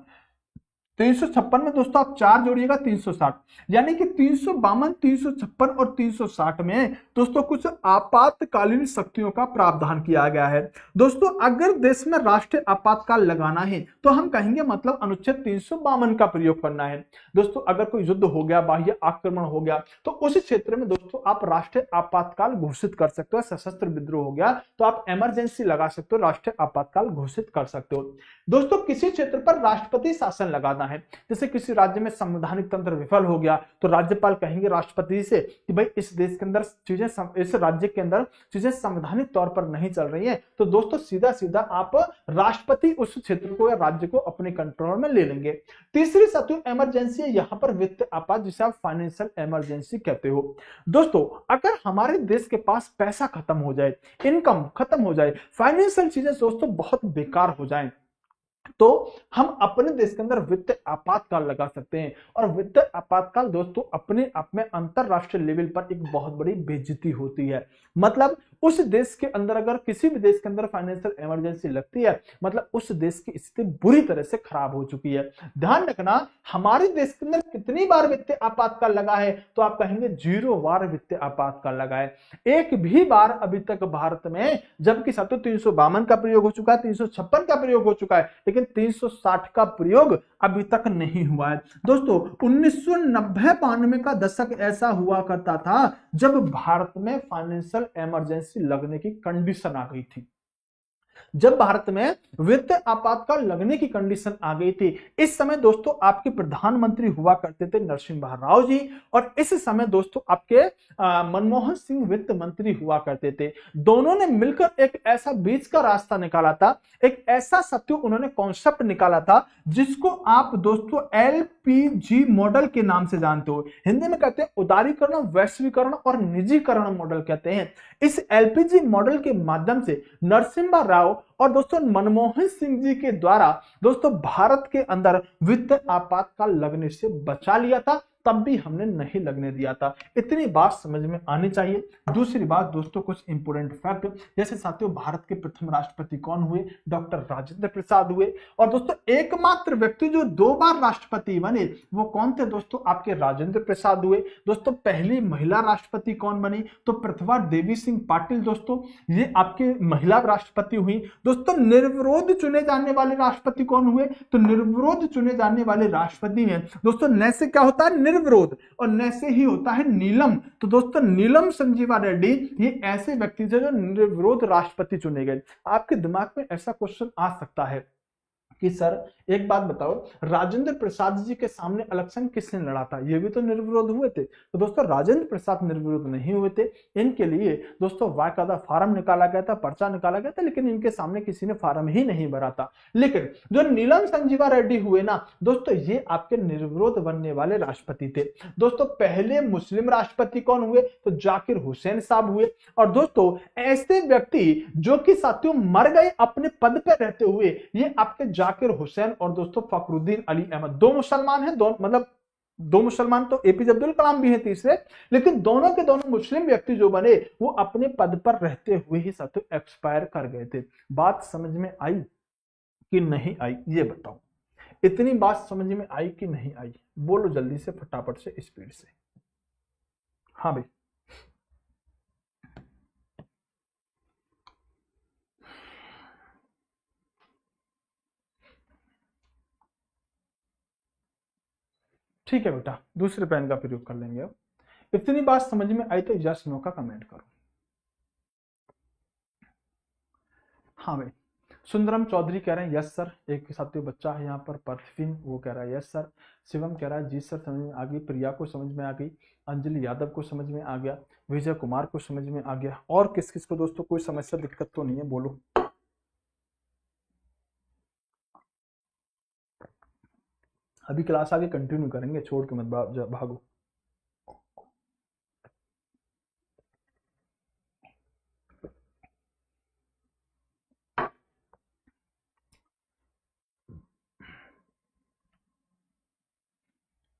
356 में दोस्तों आप 4 जोड़िएगा 360, यानी कि 352, 356 और 360 में दोस्तों कुछ आपातकालीन शक्तियों का प्रावधान किया गया है। दोस्तों अगर देश में राष्ट्रीय आपातकाल लगाना है तो हम कहेंगे मतलब अनुच्छेद 352 का प्रयोग करना है। दोस्तों अगर कोई युद्ध हो गया, बाह्य आक्रमण हो गया, तो उस क्षेत्र में दोस्तों आप राष्ट्रीय आपातकाल घोषित कर सकते हो। सशस्त्र विद्रोह हो गया तो आप इमरजेंसी लगा सकते हो, राष्ट्रीय आपातकाल घोषित कर सकते हो। दोस्तों किसी क्षेत्र पर राष्ट्रपति शासन लगाना है, जैसे किसी राज्य में संवैधानिक तंत्र विफल हो गया तो राज्यपाल कहेंगे राष्ट्रपति से कि भाई इस देश के अंदर चीजें, इस राज्य के अंदर चीजें संवैधानिक तौर पर नहीं चल रही है, तो दोस्तों सीधा सीधा आप राष्ट्रपति उस क्षेत्र को या राज्य को अपने कंट्रोल में ले लेंगे। तीसरी सत्य इमरजेंसी है, यहां पर वित्त आपात, जिसे आप फाइनेंशियल इमरजेंसी कहते हो। दोस्तों अगर हमारे देश के पास पैसा खत्म हो जाए, इनकम खत्म हो जाए, फाइनेंशियल चीजें दोस्तों बहुत बेकार हो जाए, तो हम अपने देश के अंदर वित्त आपातकाल लगा सकते हैं। और वित्त आपातकाल दोस्तों अपने आप में अंतरराष्ट्रीय लेवल पर एक बहुत बड़ी बेइज्जती होती है। मतलब उस देश के अंदर, अगर किसी भी देश के अंदर फाइनेंशियल इमरजेंसी लगती है, मतलब उस देश की स्थिति बुरी तरह से खराब हो चुकी है। ध्यान रखना, हमारे देश के अंदर कितनी बार वित्त आपातकाल लगा है, तो आप कहेंगे 0 बार वित्त आपातकाल लगा है। एक भी बार अभी तक भारत में, जबकि 352 का प्रयोग हो चुका है, 356 का प्रयोग हो चुका है, लेकिन 360 का प्रयोग अभी तक नहीं हुआ है। दोस्तों 1990-92 का दशक ऐसा हुआ करता था जब भारत में फाइनेंशियल इमरजेंसी लगने की कंडीशन आ गई थी। जब भारत में वित्त आपातकाल लगने की कंडीशन आ गई थी, इस समय दोस्तों आपके प्रधानमंत्री हुआ करते थे नरसिम्हा राव जी, और इस समय दोस्तों आपके मनमोहन सिंह वित्त मंत्री हुआ करते थे। दोनों ने मिलकर एक ऐसा बीच का रास्ता निकाला था, एक ऐसा सत्य उन्होंने कॉन्सेप्ट निकाला था जिसको आप दोस्तों एलपीजी मॉडल के नाम से जानते हो। हिंदी में कहते हैं उदारीकरण, वैश्वीकरण और निजीकरण मॉडल कहते हैं। इस एलपीजी मॉडल के माध्यम से नरसिम्हा राव और दोस्तों मनमोहन सिंह जी के द्वारा दोस्तों भारत के अंदर वित्त आपातकाल लगने से बचा लिया था, तब भी हमने नहीं लगने दिया था। इतनी बात समझ में आनी चाहिए। दूसरी बात दोस्तों, कुछ इंपोर्टेंट फैक्ट, जैसे साथियों भारत के प्रथम राष्ट्रपति कौन हुए? डॉक्टर राजेंद्र प्रसाद हुए। और दोस्तों एकमात्र व्यक्ति जो 2 बार राष्ट्रपति बने वो कौन थे दोस्तों? आपके राजेंद्र प्रसाद हुए। दोस्तों पहली महिला राष्ट्रपति कौन बनी? तो प्रतिभा देवी सिंह पाटिल दोस्तों, ये आपके महिला राष्ट्रपति हुई। दोस्तों निर्विरोध चुने जाने वाले राष्ट्रपति कौन हुए? तो निर्विरोध चुने जाने वाले राष्ट्रपति में दोस्तों न से क्या होता है? निर्विरोध, और न से ही होता है नीलम। तो दोस्तों नीलम संजीवा रेड्डी ये ऐसे व्यक्ति थे जो निर्विरोध राष्ट्रपति चुने गए। आपके दिमाग में ऐसा क्वेश्चन आ सकता है कि सर एक बात बताओ, राजेंद्र प्रसाद जी के सामने इलेक्शन किसने लड़ा था? ये भी तो निर्विरोध हुए थे। तो दोस्तों राजेंद्र प्रसाद निर्विरोध नहीं हुए थे। इनके लिए दोस्तों बाकायदा फार्म निकाला गया था, पर्चा निकाला गया था, लेकिन इनके सामने किसी ने फार्म ही नहीं भरा था। लेकिन जो नीलम संजीवा रेड्डी हुए ना दोस्तों, ये आपके निर्विरोध बनने वाले राष्ट्रपति थे। दोस्तों पहले मुस्लिम राष्ट्रपति कौन हुए? तो जाकिर हुसैन साहब हुए। और दोस्तों ऐसे व्यक्ति जो कि साथियों मर गए अपने पद पर रहते हुए, ये आपके जाकिर हुसैन और दोस्तों फखरुद्दीन अली अहमद, 2 मुसलमान हैं, मतलब 2 मुसलमान तो एपीजे अब्दुल कलाम भी हैं तीसरे, लेकिन दोनों के दोनों मुस्लिम व्यक्ति जो बने वो अपने पद पर रहते हुए ही साथियों एक्सपायर कर गए थे। बात समझ में आई कि नहीं आई? ये बताओ, इतनी बात समझ में आई कि नहीं आई? बोलो जल्दी से, फटाफट से, स्पीड से। हाँ भाई, ठीक है बेटा, दूसरे पेन का प्रयोग कर लेंगे। अब इतनी बात समझ में आई तो यस नो का कमेंट करो। हाँ भाई, सुंदरम चौधरी कह रहे हैं यस सर। एक साथियों बच्चा है यहाँ पर परफिन, वो कह रहा है यस सर। शिवम कह रहा है जी सर समझ में आ गई। प्रिया को समझ में आ गई। अंजलि यादव को समझ में आ गया। विजय कुमार को समझ में आ गया। और किस किस को दोस्तों कोई समस्या दिक्कत तो नहीं है? बोलो। अभी क्लास आगे कंटिन्यू करेंगे, छोड़ के मत भागो।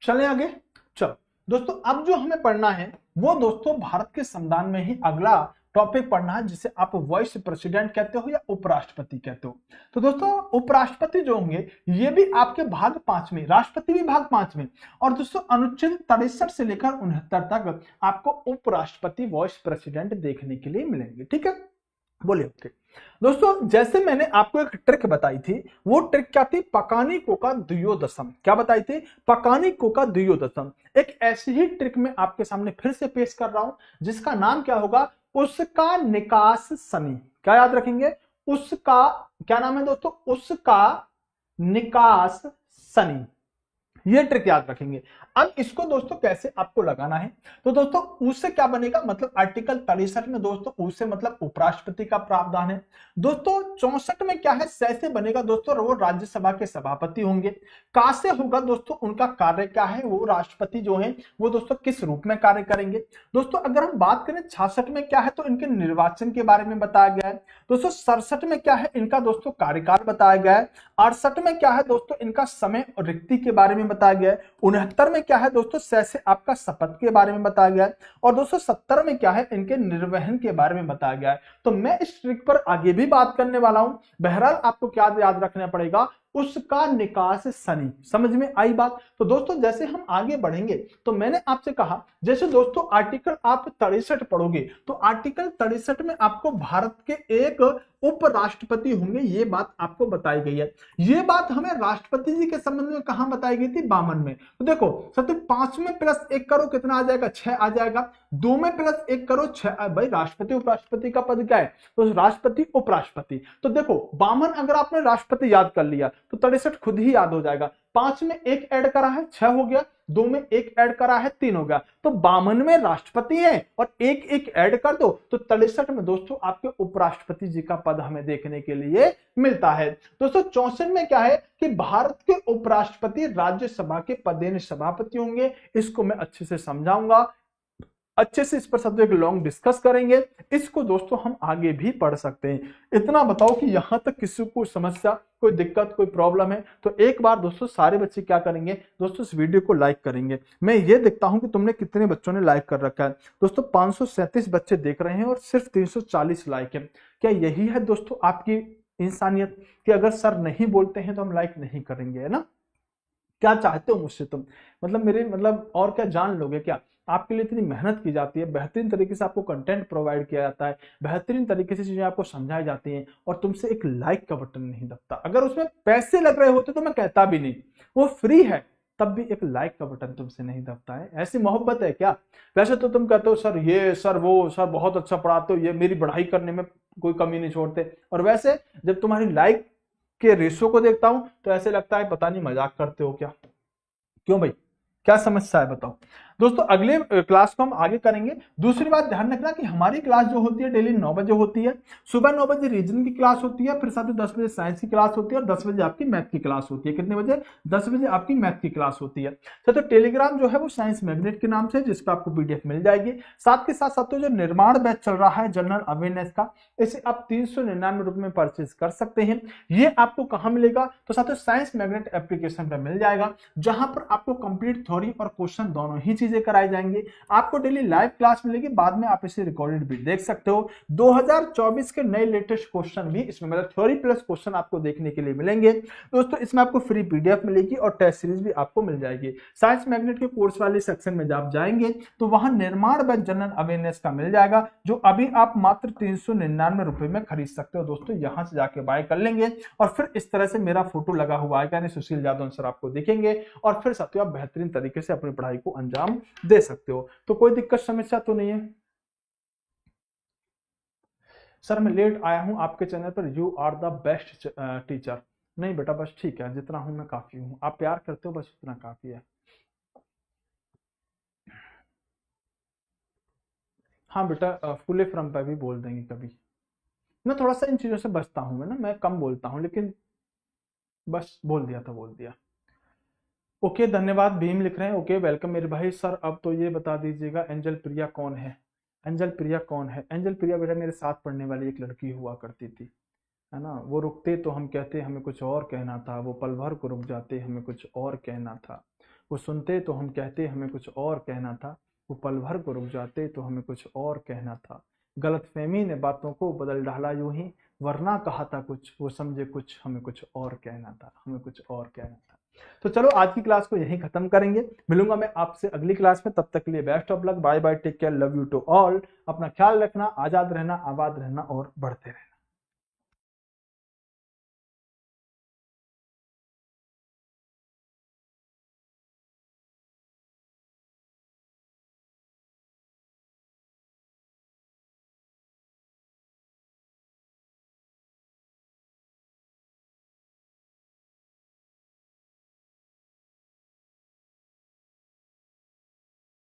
चलें आगे। चलो दोस्तों, अब जो हमें पढ़ना है वो दोस्तों भारत के संविधान में ही अगला टॉपिक पढ़ना है जिसे आप वाइस प्रेसिडेंट कहते हो या उपराष्ट्रपति कहते हो। तो दोस्तों उपराष्ट्रपति जो होंगे ये भी आपके भाग 5 में, राष्ट्रपति भी भाग 5 में, और दोस्तों अनुच्छेद 63 से लेकर 69 तक आपको उपराष्ट्रपति वाइस प्रेसिडेंट देखने के लिए मिलेंगे। ठीक है, बोलिए। ठीक दोस्तों, जैसे मैंने आपको एक ट्रिक बताई थी, वो ट्रिक क्या थी? पकानिको का द्वियोदशम। क्या बताई थी? पकानिको का द्वियोदशम। एक ऐसी ही ट्रिक मैं आपके सामने फिर से पेश कर रहा हूं, जिसका नाम क्या होगा? उसका निकास शनि। क्या याद रखेंगे? उसका क्या नाम है दोस्तों? उसका निकास शनि। ये ट्रिक याद रखेंगे। अब इसको दोस्तों कैसे आपको लगाना है? तो दोस्तों उससे क्या बनेगा? मतलब आर्टिकल 63 में दोस्तों उससे मतलब उपराष्ट्रपति का प्रावधान है। दोस्तों 64 में क्या है? से बनेगा दोस्तों, वो राज्यसभा के सभापति होंगे। का से होगा दोस्तों, उनका कार्य क्या है? वो राष्ट्रपति जो है वो दोस्तों किस रूप में कार्य करेंगे। दोस्तों अगर हम बात करें 66 में क्या है, तो इनके निर्वाचन के बारे में बताया गया है। दोस्तों 67 में क्या है? इनका दोस्तों कार्यकाल बताया गया है। 68 में क्या है दोस्तों? इनका समय और रिक्ति के बारे में बताया गया है। 69 में क्या है दोस्तों? से आपका शपथ के बारे में बताया गया है। और दोस्तों 70 में क्या है? इनके निर्वहन के बारे में बताया गया है। तो मैं इस ट्रिक पर आगे भी बात करने वाला हूं। बहरहाल आपको क्या याद रखना पड़ेगा? उसका निकास शनि। समझ में आई बात? तो दोस्तों जैसे हम आगे बढ़ेंगे, तो मैंने आपसे कहा जैसे दोस्तों आर्टिकल आप 63 पढ़ोगे, तो आर्टिकल 63 में आपको भारत के एक उपराष्ट्रपति होंगे, ये बात आपको बताई गई है। ये बात हमें राष्ट्रपति जी के संबंध में कहां बताई गई थी? 52 में। तो देखो सत्य 5 में प्लस 1 करो कितना आ जाएगा? 6 आ जाएगा। 2 में प्लस 1 करो 6। भाई राष्ट्रपति उपराष्ट्रपति का पद क्या है? तो राष्ट्रपति उपराष्ट्रपति। तो देखो 52 अगर आपने राष्ट्रपति याद कर लिया तो 63 खुद ही याद हो जाएगा। 5 में 1 ऐड करा है 6 हो गया, 2 में 1 ऐड करा है 3 हो गया। तो 52 में राष्ट्रपति है और 1 ऐड कर दो तो 63 में दोस्तों आपके उपराष्ट्रपति जी का पद हमें देखने के लिए मिलता है। दोस्तों 64 में क्या है कि भारत के उपराष्ट्रपति राज्यसभा के पदेन सभापति होंगे। इसको मैं अच्छे से समझाऊंगा, अच्छे से इस पर सब एक लॉन्ग डिस्कस करेंगे। इसको दोस्तों हम आगे भी पढ़ सकते हैं। इतना बताओ कि यहां तक किसी को समस्या, कोई दिक्कत, कोई प्रॉब्लम है तो एक बार दोस्तों सारे बच्चे क्या करेंगे? दोस्तों इस वीडियो को लाइक करेंगे। मैं ये देखता हूं कि तुमने कितने बच्चों ने लाइक कर रखा है। दोस्तों 537 बच्चे देख रहे हैं और सिर्फ 340 लाइक है। क्या यही है दोस्तों आपकी इंसानियत कि अगर सर नहीं बोलते हैं तो हम लाइक नहीं करेंगे, है ना? क्या चाहते हो मुझसे तुम? मतलब मेरे मतलब और क्या जान लोगे क्या? आपके लिए इतनी मेहनत की जाती है, बेहतरीन तरीके से आपको कंटेंट प्रोवाइड किया जाता है, बेहतरीन तरीके से चीजें आपको समझाई जाती हैं, और तुमसे एक लाइक का बटन नहीं दबता। अगर उसमें पैसे लग रहे होते तो मैं कहता भी नहीं, वो फ्री है, तब भी एक लाइक का बटन तुमसे नहीं दबता है। ऐसी मोहब्बत है क्या? वैसे तो तुम कहते हो सर ये सर वो सर बहुत अच्छा पढ़ाते हो, ये मेरी पढ़ाई करने में कोई कमी नहीं छोड़ते, और वैसे जब तुम्हारी लाइक के रेशो को देखता हूं तो ऐसे लगता है पता नहीं मजाक करते हो क्या। क्यों भाई, क्या समस्या है बताओ? दोस्तों अगले क्लास को हम आगे करेंगे। दूसरी बात ध्यान रखना कि हमारी क्लास जो होती है डेली 9 बजे होती है। सुबह 9 बजे रीजनिंग की क्लास होती है, फिर साथ ही 10 बजे साइंस की क्लास होती है, और 10 बजे आपकी मैथ की क्लास होती है। कितने बजे? 10 बजे आपकी मैथ की क्लास होती है। तो टेलीग्राम जो है वो साइंस मैग्नेट के नाम से, जिसका आपको पीडीएफ मिल जाएगी। साथ के साथ साथ तो जो निर्माण बैच चल रहा है जनरल अवेयरनेस का, इसे आप 399 रुपए में परचेज कर सकते हैं। ये आपको कहां मिलेगा? तो साथ साइंस मैग्नेट एप्लीकेशन पर मिल जाएगा, जहां पर आपको कंप्लीट थ्योरी और क्वेश्चन दोनों ही चीजें कराई जाएंगे। आपको डेली लाइव क्लास मिलेगी, बाद में आप इसे रिकॉर्डेड भी देख सकते हो। 2024 के नए लेटेस्ट क्वेश्चन भी इसमें, मतलब थ्योरी प्लस क्वेश्चन आपको देखने के लिए मिलेंगे। दोस्तों इसमें आपको फ्री पीडीएफ मिलेगी और टेस्ट सीरीज भी आपको मिल जाएगी। साइंस मैग्नेट के कोर्स वाले सेक्शन में जब जाएंगे तो वहां निर्माण बैच जनरल अवेयरनेस का मिल जाएगा, जो अभी आप मात्र 399 रुपए में खरीद सकते हो। दोस्तों यहां से जाके बाय कर लेंगे और फिर इस तरह से मेरा फोटो लगा हुआ है, यानी सुशील यादव सर आपको दिखेंगे, और फिर साथियों आप बेहतरीन तरीके से अपनी पढ़ाई को अंजाम दे सकते हो। तो कोई दिक्कत समस्या तो नहीं है? सर मैं लेट आया हूं आपके चैनल पर, you are the best teacher. नहीं बेटा बस ठीक है, जितना हूं मैं काफी हूं, आप प्यार करते हो बस उतना काफी है। हाँ बेटा फुले फ्रॉम पे भी बोल देंगे कभी। मैं थोड़ा सा इन चीजों से बचता हूं, मैं कम बोलता हूं, लेकिन बस बोल दिया था बोल दिया। ओके धन्यवाद, भीम लिख रहे हैं। ओके वेलकम मेरे भाई। सर अब तो ये बता दीजिएगा एंजल प्रिया कौन है? एंजल प्रिया कौन है? एंजल प्रिया बेटा मेरे साथ पढ़ने वाली एक लड़की हुआ करती थी, है ना। वो रुकते तो हम कहते हमें कुछ और कहना था, वो पल भर को रुक जाते हमें कुछ और कहना था, वो सुनते तो हम कहते हमें कुछ और कहना था, वो पल भर को रुक जाते तो हमें कुछ और कहना था। गलतफहमी ने बातों को बदल डाला यूं ही, वरना कहा था कुछ वो समझे कुछ, हमें कुछ और कहना था, हमें कुछ और कहना था। तो चलो आज की क्लास को यहीं खत्म करेंगे, मिलूंगा मैं आपसे अगली क्लास में, तब तक के लिए best of luck, bye bye, take care, love you to all, अपना ख्याल रखना, आजाद रहना, आबाद रहना और बढ़ते रहना।